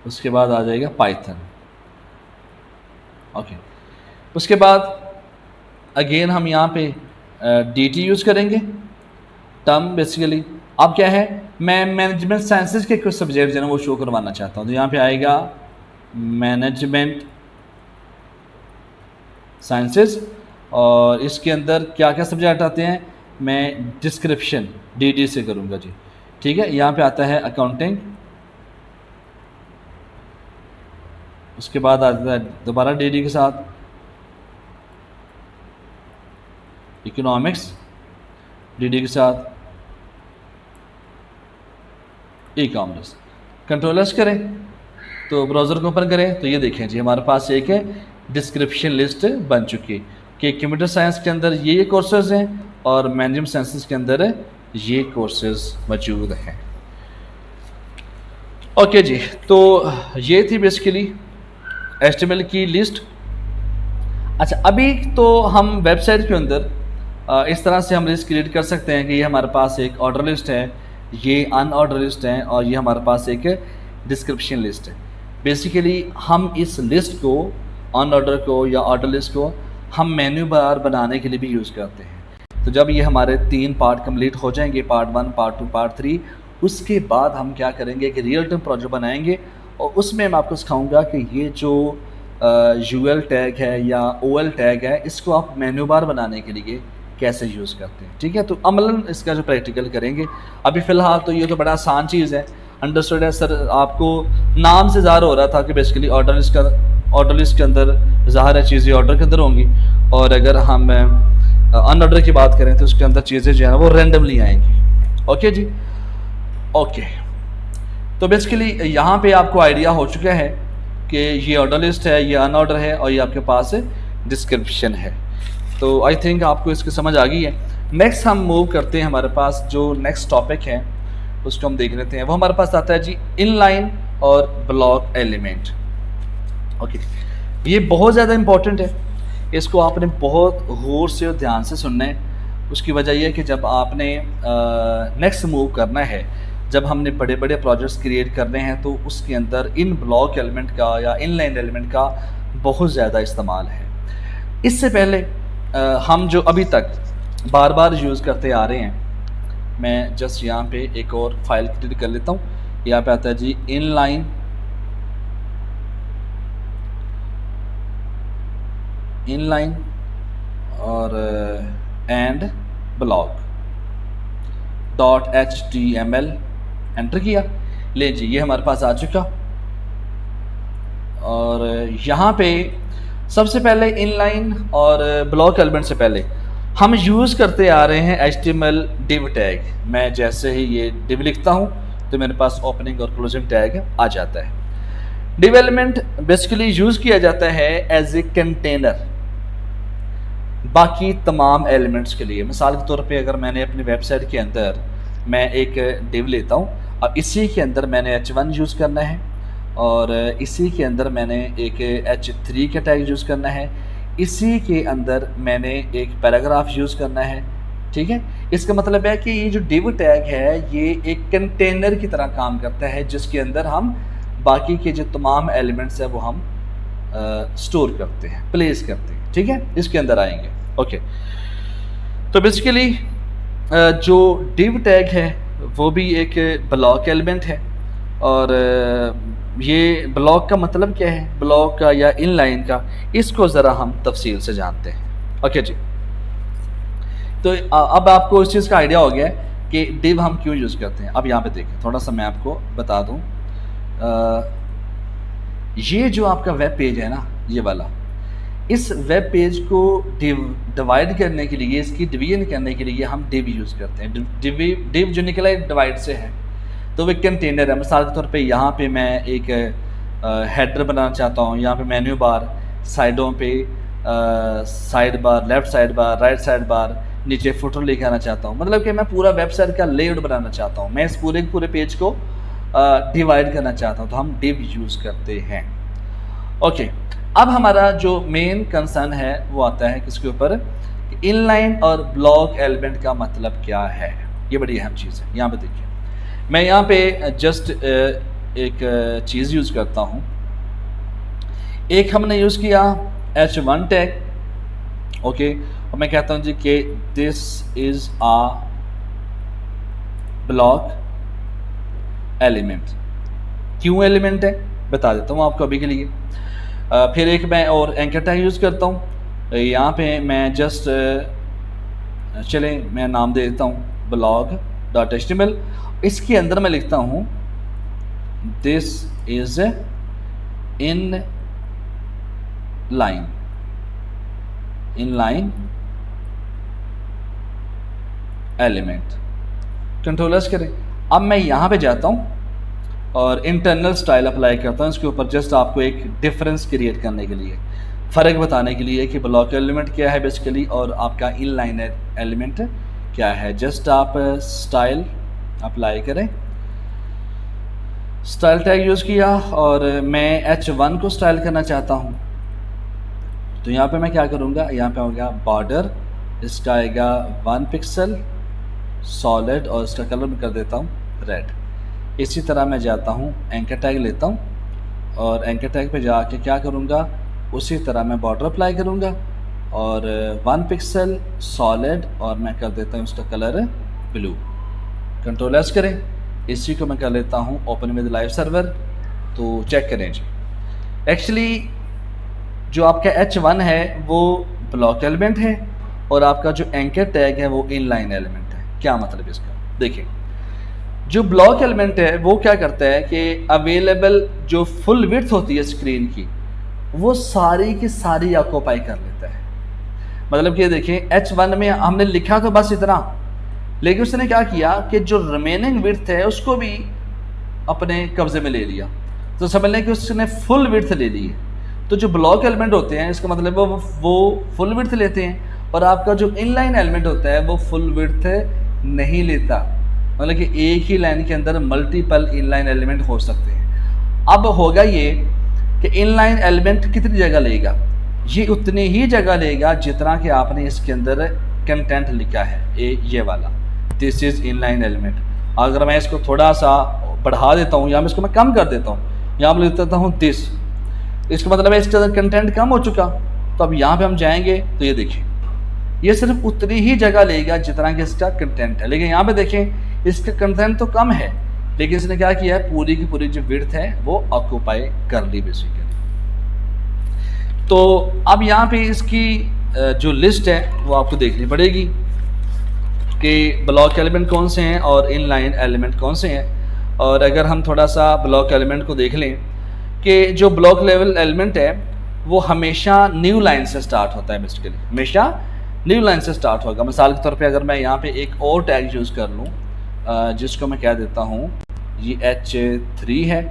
उसके बाद आ जाएगा पाइथन। ओके, उसके बाद अगेन हम यहाँ पे DT यूज़ करेंगे, टर्म बेसिकली। अब क्या है, मैं मैनेजमेंट साइंसेस के कुछ सब्जेक्ट जो है वो शो करवाना चाहता हूँ, तो यहाँ पे आएगा मैनेजमेंट साइंसेस, और इसके अंदर क्या क्या सब्जेक्ट आते हैं, मैं डिस्क्रिप्शन DD से करूँगा जी, ठीक है। यहाँ पे आता है अकाउंटिंग, उसके बाद आता है दोबारा DD के साथ इकोनॉमिक्स, DD के साथ ई-कॉमर्स। कंट्रोलर्स करें तो ब्राउज़र को ओपन करें तो ये देखें जी, हमारे पास एक डिस्क्रिप्शन लिस्ट बन चुकी है कि कंप्यूटर साइंस के अंदर ये कोर्सेज हैं और मैनेजमेंट साइंसेस के अंदर ये कोर्सेज मौजूद हैं। ओके जी, तो ये थी बेसिकली HTML की लिस्ट। अच्छा, अभी तो हम वेबसाइट के अंदर इस तरह से हम लिस्ट क्रिएट कर सकते हैं कि ये हमारे पास एक ऑर्डर लिस्ट है, ये अनऑर्डर लिस्ट है, और ये हमारे पास एक डिस्क्रिप्शन लिस्ट है। बेसिकली हम इस लिस्ट को, अनऑर्डर को या ऑर्डर लिस्ट को, हम मेन्यू बार बनाने के लिए भी यूज़ करते हैं। तो जब ये हमारे 3 पार्ट कंप्लीट हो जाएंगे, पार्ट 1, पार्ट 2, पार्ट 3, उसके बाद हम क्या करेंगे कि रियल टाइम प्रोजेक्ट बनाएंगे, और उसमें मैं आपको सिखाऊंगा कि ये जो UL टैग है या OL टैग है, इसको आप मेन्यू बार बनाने के लिए कैसे यूज़ करते हैं, ठीक है। तो अमलन इसका जो प्रैक्टिकल करेंगे। अभी फ़िलहाल तो ये तो बड़ा आसान चीज़ है, अंडरस्टूड है सर। आपको नाम से ज़ाहिर हो रहा था कि बेसिकली ऑर्डर लिस्ट के अंदर ज़ाहिर है चीज़ें ऑर्डर के अंदर होंगी, और अगर हम अनऑर्डर की बात करें तो उसके अंदर चीज़ें जो है ना वो रैंडमली आएंगी। ओके जी, ओके। तो बेसिकली यहाँ पे आपको आइडिया हो चुका है कि ये ऑर्डर लिस्ट है, ये अनऑर्डर है, और ये आपके पास डिस्क्रिप्शन है। तो आई थिंक आपको इसकी समझ आ गई है। नेक्स्ट हम मूव करते हैं, हमारे पास जो नेक्स्ट टॉपिक है उसको हम देख लेते हैं। वो हमारे पास आता है जी इनलाइन और ब्लॉक एलिमेंट। ओके, ये बहुत ज़्यादा इम्पोर्टेंट है, इसको आपने बहुत गौर से और ध्यान से सुनना है। उसकी वजह यह है कि जब आपने नेक्स्ट मूव करना है, जब हमने बड़े बड़े प्रोजेक्ट्स क्रिएट करने हैं, तो उसके अंदर इन ब्लॉक एलिमेंट का या इनलाइन एलिमेंट का बहुत ज़्यादा इस्तेमाल है। इससे पहले हम जो अभी तक बार बार यूज़ करते आ रहे हैं, मैं जस्ट यहाँ पे एक और फाइल क्रिएट कर लेता हूँ। यहाँ पे आता है जी इनलाइन और एंड ब्लॉक .html, एंटर किया, ले जी ये हमारे पास आ चुका। और यहाँ पे सबसे पहले इनलाइन और ब्लॉक एलिमेंट से पहले हम यूज़ करते आ रहे हैं HTML div टैग। मैं जैसे ही ये div लिखता हूँ तो मेरे पास ओपनिंग और क्लोजिंग टैग आ जाता है। div एलिमेंट बेसिकली यूज़ किया जाता है एज ए कंटेनर बाकी तमाम एलिमेंट्स के लिए। मिसाल के तौर पे अगर मैंने अपनी वेबसाइट के अंदर मैं एक div लेता हूँ और इसी के अंदर मैंने h1 यूज़ करना है और इसी के अंदर मैंने एक h3 का टैग यूज़ करना है, इसी के अंदर मैंने एक पैराग्राफ यूज़ करना है। ठीक है, इसका मतलब है कि ये जो div टैग है ये एक कंटेनर की तरह काम करता है जिसके अंदर हम बाकी के जो तमाम एलिमेंट्स हैं वो हम स्टोर करते हैं, प्लेस करते हैं। ठीक है, इसके अंदर आएंगे। ओके, तो बेसिकली जो div टैग है वो भी एक ब्लॉक एलिमेंट है और ये ब्लॉक का मतलब क्या है, ब्लॉक का या इनलाइन का, इसको ज़रा हम तफसील से जानते हैं। ओके जी, तो अब आपको इस चीज़ का आइडिया हो गया है कि div हम क्यों यूज़ करते हैं। अब यहाँ पे देखें, थोड़ा सा मैं आपको बता दूँ। ये जो आपका वेब पेज है ना, ये वाला, इस वेब पेज को डिवाइड करने के लिए, इसकी डिवीजन करने के लिए हम div यूज़ करते हैं। div जो निकला है डिवाइड से है, तो वो कंटेनर है। मिसाल के तौर पे यहाँ पे मैं एक हेडर बनाना चाहता हूँ, यहाँ पे मेन्यू बार, साइडों पे side bar, left side bar, right side bar, नीचे फुटर लेके आना चाहता हूँ। मतलब कि मैं पूरा वेबसाइट का लेआउट बनाना चाहता हूँ, मैं इस पूरे पेज को डिवाइड करना चाहता हूँ, तो हम div यूज़ करते हैं। ओके, अब हमारा जो मेन कंसर्न है वो आता है किसके ऊपर, इनलाइन और ब्लॉक एलिमेंट का मतलब क्या है। ये बड़ी अहम चीज़ है। यहाँ पे देखिए, मैं यहाँ पे जस्ट एक चीज़ यूज़ करता हूँ। एक हमने यूज़ किया h1 टैग। ओके, और मैं कहता हूँ जी कि this is a block element. क्यों एलिमेंट है बता देता हूँ आपको अभी के लिए। फिर एक मैं और एंकर टैग यूज़ करता हूँ। यहाँ पे मैं जस्ट चलें मैं नाम दे देता हूँ blog.html। इसके अंदर मैं लिखता हूँ this is in line element. Controllers करें। अब मैं यहाँ पे जाता हूँ और इंटरनल स्टाइल अप्लाई करता हूँ इसके ऊपर, जस्ट आपको एक डिफरेंस क्रिएट करने के लिए, फ़र्क बताने के लिए कि ब्लॉक एलिमेंट क्या है बेसिकली और आपका इनलाइन एलिमेंट क्या है। जस्ट आप स्टाइल अप्लाई करें, स्टाइल टैग यूज़ किया और मैं h1 को स्टाइल करना चाहता हूँ, तो यहाँ पे मैं क्या करूँगा, यहाँ पे होगा बॉर्डर, इसका आएगा 1 पिक्सल सॉलिड और इसका कलर मैं कर देता हूँ रेड। इसी तरह मैं जाता हूँ एंकर टैग लेता हूँ और एंकर टैग पे जाके क्या करूँगा, उसी तरह मैं बॉर्डर अप्लाई करूँगा और 1 पिक्सल सॉलिड और मैं कर देता हूँ इसका कलर ब्लू। कंट्रोल एस करें, इसी को मैं कर लेता हूँ ओपन विद लाइव सर्वर। तो चेक करें जी, एक्चुअली जो आपका h1 है वो ब्लॉक एलिमेंट है और आपका जो एंकर टैग है वो इनलाइन एलिमेंट है। क्या मतलब इसका, देखिए जो ब्लॉक एलिमेंट है वो क्या करता है कि अवेलेबल जो फुल विड्थ होती है स्क्रीन की वो सारी की सारी ऑक्यूपाई कर लेता है। मतलब कि देखिए h1 में हमने लिखा तो बस इतना, लेकिन उसने क्या किया कि जो रिमेनिंग विड्थ है उसको भी अपने कब्जे में ले लिया, तो समझ लें कि उसने फुल विड्थ ले ली है। तो जो ब्लॉक एलिमेंट होते हैं इसका मतलब वो फुल विड्थ लेते हैं और आपका जो इनलाइन एलिमेंट होता है वो फुल विड्थ नहीं लेता। मतलब कि एक ही लाइन के अंदर मल्टीपल इनलाइन एलिमेंट हो सकते हैं। अब होगा ये कि इनलाइन एलिमेंट कितनी जगह लेगा, ये उतनी ही जगह लेगा जितना कि आपने इसके अंदर कंटेंट लिखा है। ये वाला दिस इज़ इनलाइन एलिमेंट। अगर मैं इसको थोड़ा सा बढ़ा देता हूँ या मैं इसको मैं कम कर देता हूँ, यहाँ पर लिख देता हूँ दिस, इसका मतलब है इसके अंदर कंटेंट कम हो चुका। तो अब यहाँ पे हम जाएंगे तो ये देखिए ये सिर्फ उतनी ही जगह लेगा जितना कि इसका कंटेंट है, लेकिन यहाँ पे देखें इसका कंटेंट तो कम है लेकिन इसने क्या किया है, पूरी की पूरी जो विड्थ है वो ऑक्यूपाई कर ली बेसिकली। तो अब यहाँ पे इसकी जो लिस्ट है वो आपको देखनी पड़ेगी कि ब्लॉक एलिमेंट कौन से हैं और इनलाइन एलिमेंट कौन से हैं। और अगर हम थोड़ा सा ब्लॉक एलिमेंट को देख लें कि जो ब्लॉक लेवल एलिमेंट है वो हमेशा न्यू लाइन से स्टार्ट होता है बेसिकली, हमेशा न्यू लाइन से स्टार्ट होगा। मिसाल के तौर पे अगर मैं यहाँ पे एक और टैग यूज़ कर लूँ जिसको मैं क्या देता हूँ, ये H3 है,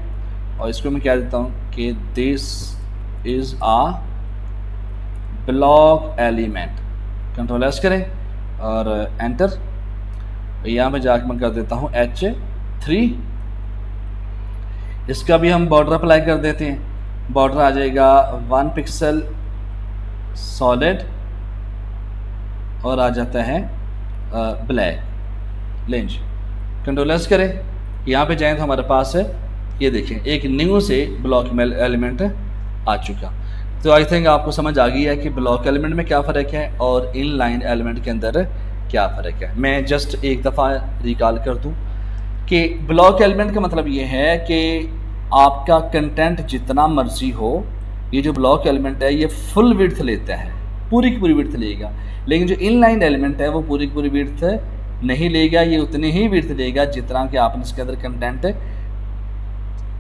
और इसको मैं क्या देता हूँ कि this is a block element. Control S करें और एंटर। यहाँ पे जाकर मैं कर देता हूँ H3। इसका भी हम बॉर्डर अप्लाई कर देते हैं। बॉर्डर आ जाएगा 1 पिक्सल सॉलिड और आ जाता है ब्लैक लेंज। कंट्रोल एस करें, यहाँ पे जाएं तो हमारे पास है, ये देखें एक न्यू से ब्लॉक एलिमेंट आ चुका। तो आई थिंक आपको समझ आ गई है कि ब्लॉक एलिमेंट में क्या फ़र्क है और इन लाइन एलिमेंट के अंदर क्या फ़र्क है। मैं जस्ट एक दफ़ा रिकॉल कर दूँ कि ब्लॉक एलिमेंट का मतलब ये है कि आपका कंटेंट जितना मर्जी हो, ये जो ब्लॉक एलिमेंट है ये फुल विड्थ लेता है, पूरी की पूरी विड्थ लेगा। लेकिन जो इनलाइन एलिमेंट है वो पूरी की पूरी विड्थ नहीं लेगा, ये उतनी ही विड्थ लेगा जितना कि आपने इसके अंदर कंटेंट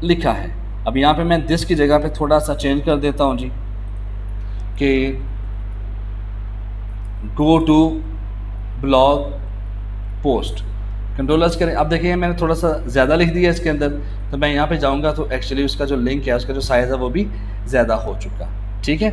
लिखा है। अब यहाँ पे मैं दिस की जगह पे थोड़ा सा चेंज कर देता हूँ जी, कि go to blog post. Control S करें। अब देखिए मैंने थोड़ा सा ज़्यादा लिख दिया इसके अंदर, तो मैं यहाँ पे जाऊँगा तो एक्चुअली उसका जो लिंक है, उसका जो साइज़ है वो भी ज़्यादा हो चुका। ठीक है,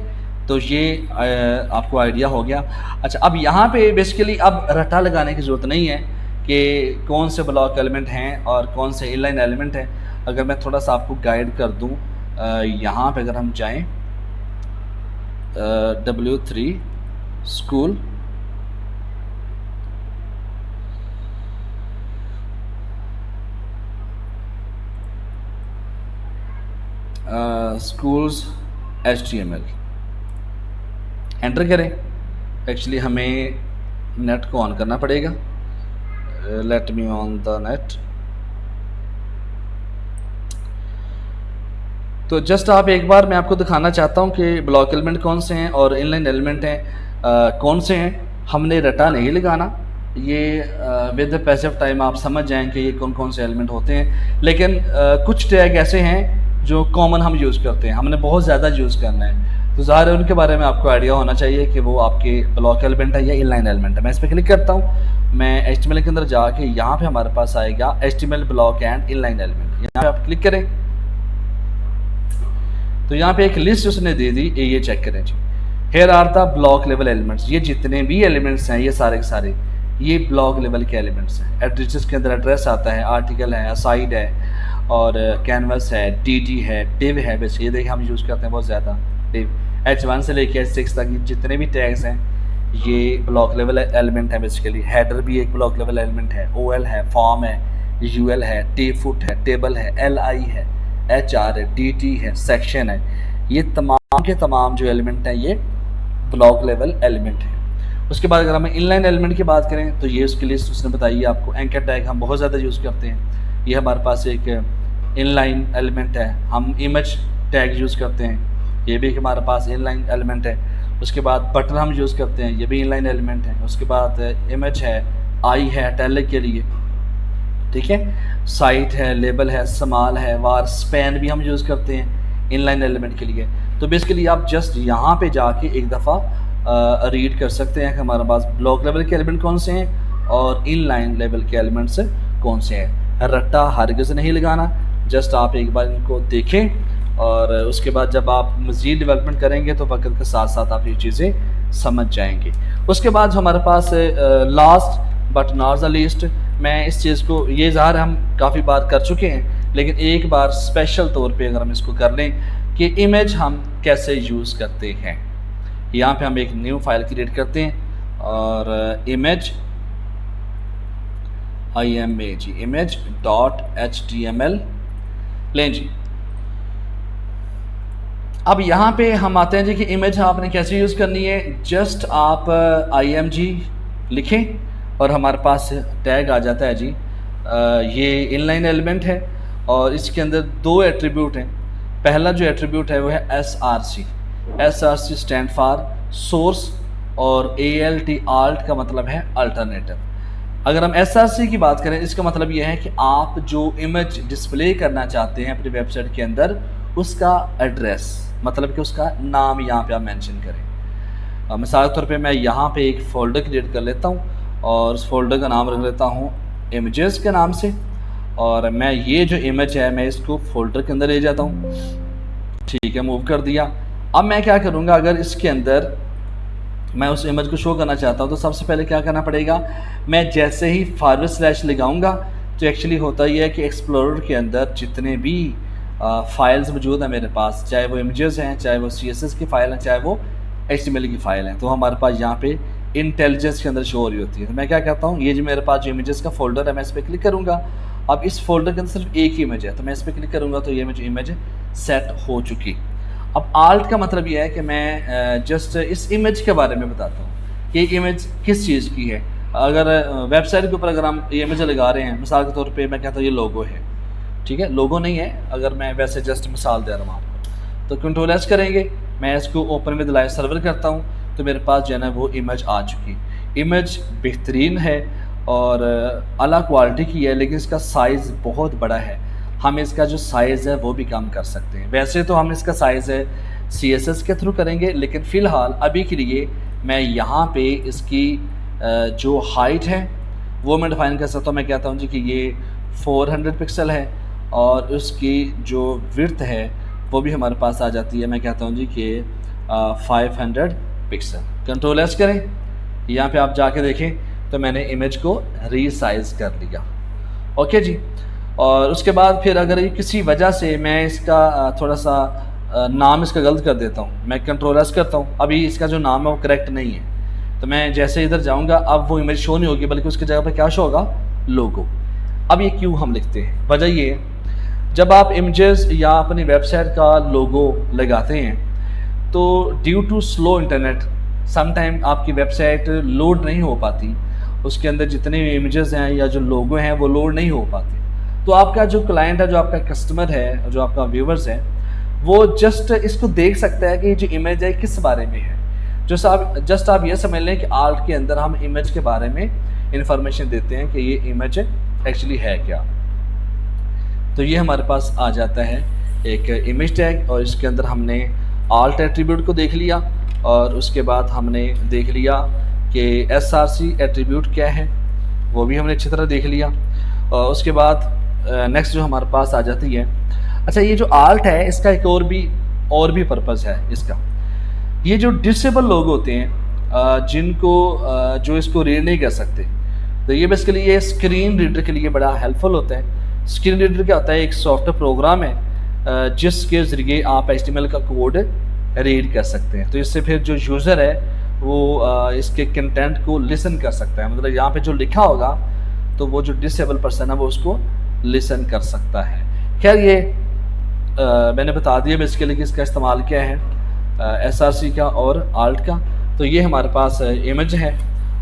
तो ये आपको आइडिया हो गया। अच्छा, अब यहाँ पे बेसिकली अब रटा लगाने की ज़रूरत नहीं है कि कौन से ब्लॉक एलिमेंट हैं और कौन से इनलाइन एलिमेंट हैं। अगर मैं थोड़ा सा आपको गाइड कर दूँ, यहाँ पे अगर हम जाएँ W3 school, schools HTML, enter करें। एक्चुअली हमें नेट को ऑन करना पड़ेगा। Let me on the net. तो जस्ट आप एक बार मैं आपको दिखाना चाहता हूं कि ब्लॉक एलिमेंट कौन से हैं और इनलाइन एलिमेंट हैं कौन से हैं। हमने रटा नहीं लगाना, ये with the passage of time आप समझ जाएं कि ये कौन कौन से एलिमेंट होते हैं। लेकिन कुछ टैग ऐसे हैं जो कॉमन हम यूज़ करते हैं, हमने बहुत ज़्यादा यूज़ करना है, तो ज़ाहिर है उनके बारे में आपको आइडिया होना चाहिए कि वो आपके ब्लॉक एलिमेंट है या इनलाइन एलिमेंट है। मैं इस पर क्लिक करता हूँ, मैं HTML के अंदर जाके यहाँ पे हमारे पास आएगा HTML block and inline element. यहाँ पे आप क्लिक करें तो यहाँ पे एक लिस्ट उसने दे दी, ये चेक करें जी। Here are the block level elements. ये जितने भी एलिमेंट्स हैं ये सारे के सारे ये ब्लॉक लेवल के एलिमेंट्स हैं। एड्रेसेस के अंदर एड्रेस आता है, आर्टिकल है, असाइड है, और कैनवस है, DT है, डिव है। बस ये देखिए हम यूज़ करते हैं बहुत ज़्यादा डिव। H1 से लेके H6 तक जितने भी टैग्स हैं ये ब्लॉक लेवल एलिमेंट है बेसिकली। हेडर भी एक ब्लॉक लेवल एलिमेंट है, OL है, फॉर्म है, UL है, टेफुट है, टेबल है, LI है, HR है, DT है, सेक्शन है। ये तमाम के तमाम जो एलिमेंट हैं ये ब्लॉक लेवल एलिमेंट है। उसके बाद अगर हम इनलाइन एलिमेंट की बात करें तो ये उसकी लिस्ट उसने बताई है आपको। एंकर टैग हम बहुत ज़्यादा यूज़ करते हैं, ये हमारे पास एक इनलाइन एलिमेंट है। हम इमेज टैग यूज़ करते हैं, ये भी हमारे पास इनलाइन एलिमेंट है। उसके बाद बटन हम यूज़ करते हैं, ये भी इनलाइन एलिमेंट है। उसके बाद इमेज है, आई है टैग के लिए, ठीक है, साइट है, लेबल है, समाल है, वार, स्पैन भी हम यूज़ करते हैं इनलाइन एलिमेंट के लिए। तो बेसिकली आप जस्ट यहाँ पे जाके एक दफ़ा रीड कर सकते हैं कि हमारे पास ब्लॉक लेवल के एलिमेंट कौन से हैं और इनलाइन लेवल के एलिमेंट्स कौन से हैं। रट्टा हरगिज़ नहीं लगाना, जस्ट आप एक बार इनको देखें और उसके बाद जब आप मज़ीद डेवलपमेंट करेंगे तो वक्त के साथ साथ आप ये चीज़ें समझ जाएंगे। उसके बाद हमारे पास last but not the least, मैं इस चीज़ को ये ज़ाहिर हम काफ़ी बार कर चुके हैं, लेकिन एक बार स्पेशल तौर पे अगर हम इसको कर लें कि इमेज हम कैसे यूज़ करते हैं। यहाँ पे हम एक न्यू फाइल क्रिएट करते हैं और इमेज image.html लें जी। अब यहाँ पे हम आते हैं जी कि इमेज आपने कैसे यूज़ करनी है। जस्ट आप img लिखें और हमारे पास टैग आ जाता है जी। ये इनलाइन एलिमेंट है और इसके अंदर दो एट्रीब्यूट हैं। पहला जो एट्रीब्यूट है वो है SRC। SRC stand for source और ALT का मतलब है अल्टरनेटिव। अगर हम SRC की बात करें इसका मतलब ये है कि आप जो इमेज डिस्प्ले करना चाहते हैं अपनी वेबसाइट के अंदर उसका एड्रेस, मतलब कि उसका नाम यहाँ पे आप मेंशन करें। मिसाल के तौर पे मैं यहाँ पे एक फ़ोल्डर क्रिएट कर लेता हूँ और उस फोल्डर का नाम रख लेता हूँ इमेजेस के नाम से, और मैं ये जो इमेज है मैं इसको फोल्डर के अंदर ले जाता हूँ। ठीक है, मूव कर दिया। अब मैं क्या करूँगा, अगर इसके अंदर मैं उस इमेज को शो करना चाहता हूँ तो सबसे पहले क्या करना पड़ेगा, मैं जैसे ही फॉरवर्ड स्लैश लगाऊंगा तो एक्चुअली होता ही है कि एक्सप्लोरर के अंदर जितने भी फाइल्स मौजूद हैं मेरे पास, चाहे वो इमेजेस हैं, चाहे वो CSS की फ़ाइल हैं, चाहे वो HTML की फ़ाइल हैं, तो हमारे पास यहाँ पे इंटेलिजेंस के अंदर शो हो रही होती है। तो मैं क्या करता हूँ, ये जो मेरे पास जो इमेजेस का फोल्डर है मैं इस पर क्लिक करूँगा। अब इस फोल्डर के अंदर सिर्फ एक ही इमेज है, तो मैं इस पर क्लिक करूँगा तो ये मुझे इमेज सेट हो चुकी। अब आल्ट का मतलब ये है कि मैं जस्ट इस इमेज के बारे में बताता हूँ कि इमेज किस चीज़ की है। अगर वेबसाइट के ऊपर अगर हम ये इमेज लगा रहे हैं, मिसाल के तौर पे मैं कहता हूँ ये लोगो है, ठीक है, लोगो नहीं है, अगर मैं वैसे जस्ट मिसाल दे रहा हूँ आपको, तो कंट्रोल एस करेंगे, मैं इसको ओपन विद लाइव सर्वर करता हूँ तो मेरे पास जो है ना वो इमेज आ चुकी। इमेज बेहतरीन है और अला क्वालिटी की है, लेकिन इसका साइज़ बहुत बड़ा है। हम इसका जो साइज़ है वो भी कम कर सकते हैं। वैसे तो हम इसका साइज़ है CSS के थ्रू करेंगे, लेकिन फ़िलहाल अभी के लिए मैं यहाँ पे इसकी जो हाइट है वो मैं डिफ़ाइन कर सकता हूँ। मैं कहता हूँ जी कि ये 400 पिक्सल है और उसकी जो विड्थ है वो भी हमारे पास आ जाती है, मैं कहता हूँ जी कि 500 पिक्सल। कंट्रोल एस करें, यहाँ पे आप जाके देखें तो मैंने इमेज को रीसाइज़ कर लिया। ओके जी। और उसके बाद फिर अगर ये किसी वजह से मैं इसका थोड़ा सा नाम इसका गलत कर देता हूँ, मैं कंट्रोल एस करता हूँ, अभी इसका जो नाम है वो करेक्ट नहीं है, तो मैं जैसे इधर जाऊँगा अब वो इमेज शो नहीं होगी, बल्कि उसकी जगह पर क्या शो होगा, लोगो। अब ये क्यों हम लिखते हैं, वजह ये है, जब आप इमेजेस या अपनी वेबसाइट का लोगो लगाते हैं तो due to slow internet sometime आपकी वेबसाइट लोड नहीं हो पाती, उसके अंदर जितने इमेजेस हैं या जो लोगो हैं वो लोड नहीं हो पाते। तो आपका जो क्लाइंट है, जो आपका कस्टमर है, जो आपका व्यूवर्स है, वो जस्ट इसको देख सकता है कि जो इमेज है किस बारे में है। जस्ट आप ये समझ लें कि आर्ट के अंदर हम इमेज के बारे में इंफॉर्मेशन देते हैं कि ये इमेज एक्चुअली है क्या। तो ये हमारे पास आ जाता है एक इमेज टैग, और इसके अंदर हमने आल्ट एट्रीब्यूट को देख लिया और उसके बाद हमने देख लिया कि SRC एट्रीब्यूट क्या है, वो भी हमने अच्छी तरह देख लिया। और उसके बाद नेक्स्ट जो हमारे पास आ जाती है, अच्छा ये जो आल्ट है इसका एक और भी पर्पज़ है इसका। ये जो डिसेबल लोग होते हैं जिनको जो इसको रीड नहीं कर सकते, तो ये बेसिकली ये स्क्रीन रीडर के लिए बड़ा हेल्पफुल होता है। स्क्रीन रीडर क्या होता है, एक सॉफ्टवेयर प्रोग्राम है जिसके ज़रिए आप HTML का कोड रीड कर सकते हैं। तो इससे फिर जो यूज़र है वो इसके कंटेंट को लिसन कर सकता है, मतलब यहाँ पे जो लिखा होगा तो वो जो डिसेबल पर्सन है वो उसको लिसन कर सकता है। खैर ये मैंने बता दिया बेसिकली कि इसका इस्तेमाल क्या है, SRC का और आल्ट का। तो ये हमारे पास इमेज है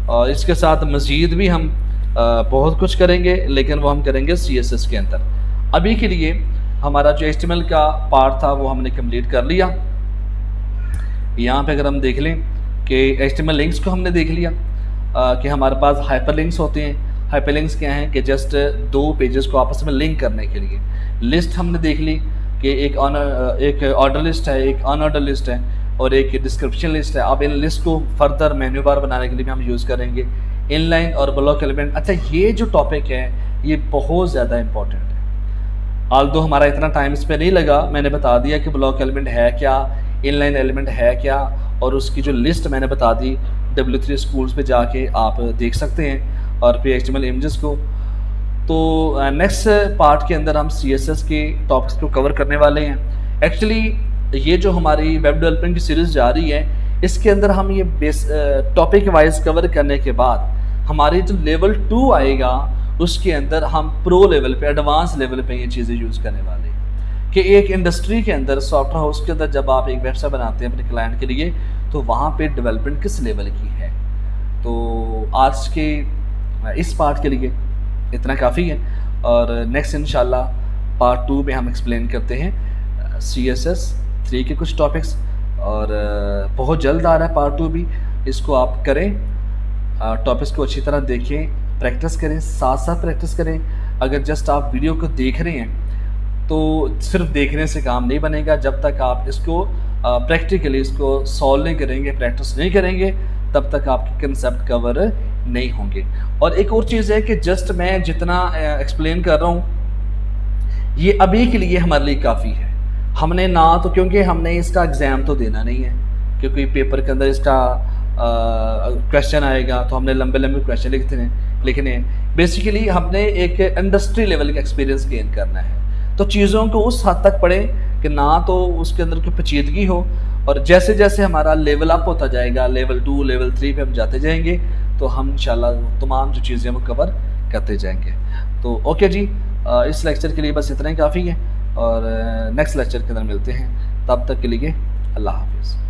और इसके साथ मज़ीद भी हम बहुत कुछ करेंगे, लेकिन वो हम करेंगे CSS के अंदर। अभी के लिए हमारा जो HTML का पार्ट था वो हमने कंप्लीट कर लिया। यहाँ पे अगर हम देख लें कि HTML लिंक्स को हमने देख लिया कि हमारे पास हाइपरलिंक्स होते हैं। हाइपरलिंक्स क्या हैं कि जस्ट दो पेजेस को आपस में लिंक करने के लिए। लिस्ट हमने देख ली कि एक ऑर्डर लिस्ट है, एक अनऑर्डर लिस्ट है और एक डिस्क्रिप्शन लिस्ट है। अब इन लिस्ट को फर्दर मेन्यू बार बनाने के लिए भी हम यूज़ करेंगे इनलाइन और ब्लॉक एलिमेंट। अच्छा ये जो टॉपिक है ये बहुत ज़्यादा इंपॉर्टेंट है, आल्दो हमारा इतना टाइम इस पर नहीं लगा। मैंने बता दिया कि ब्लॉक एलिमेंट है क्या, इनलाइन एलिमेंट है क्या, और उसकी जो लिस्ट मैंने बता दी। W3 स्कूल्स पे जाके आप देख सकते हैं और फिर HTML इमेजेस को। तो नेक्स्ट पार्ट के अंदर हम CSS के टॉपिक्स को कवर करने वाले हैं। एक्चुअली ये जो हमारी वेब डेवलपमेंट की सीरीज़ जा रही है इसके अंदर हम ये बेस टॉपिक वाइज कवर करने के बाद हमारी जो लेवल 2 आएगा उसके अंदर हम प्रो लेवल पे, एडवांस लेवल पे ये चीज़ें यूज़ करने वाले हैं कि एक इंडस्ट्री के अंदर, सॉफ्टवेयर हाउस के अंदर जब आप एक वेबसाइट बनाते हैं अपने क्लाइंट के लिए तो वहाँ पे डेवलपमेंट किस लेवल की है। तो आज के इस पार्ट के लिए इतना काफ़ी है और नेक्स्ट इंशाल्लाह पार्ट 2 में हम एक्सप्लेन करते हैं CSS 3 के कुछ टॉपिक्स, और बहुत जल्द आ रहा है पार्ट 2 भी। इसको आप करें, टॉपिक्स को अच्छी तरह देखें, प्रैक्टिस करें, साथ साथ प्रैक्टिस करें। अगर जस्ट आप वीडियो को देख रहे हैं तो सिर्फ देखने से काम नहीं बनेगा। जब तक आप इसको प्रैक्टिकली इसको सॉल्व नहीं करेंगे, प्रैक्टिस नहीं करेंगे, तब तक आपके कंसेप्ट कवर नहीं होंगे। और एक और चीज़ है कि जस्ट मैं जितना एक्सप्लेन कर रहा हूँ, ये अभी के लिए हमारे लिए काफ़ी है। हमने ना तो, क्योंकि हमने इसका एग्ज़ाम तो देना नहीं है, क्योंकि पेपर के अंदर इसका क्वेश्चन आएगा तो हमने लंबे लंबे क्वेश्चन लिखने हैं। बेसिकली हमने एक इंडस्ट्री लेवल का एक्सपीरियंस गेन करना है। तो चीज़ों को उस हद तक पढ़ें कि ना तो उसके अंदर कोई पेचीदगी हो, और जैसे जैसे हमारा लेवल अप होता जाएगा, लेवल 2 लेवल 3 पे हम जाते जाएंगे, तो हम इंशाल्लाह तमाम जो चीज़ें वो कवर करते जाएंगे। तो ओके जी, इस लेक्चर के लिए बस इतना ही काफ़ी है, और नेक्स्ट लेक्चर के अंदर मिलते हैं। तब तक के लिए अल्लाह हाफिज़।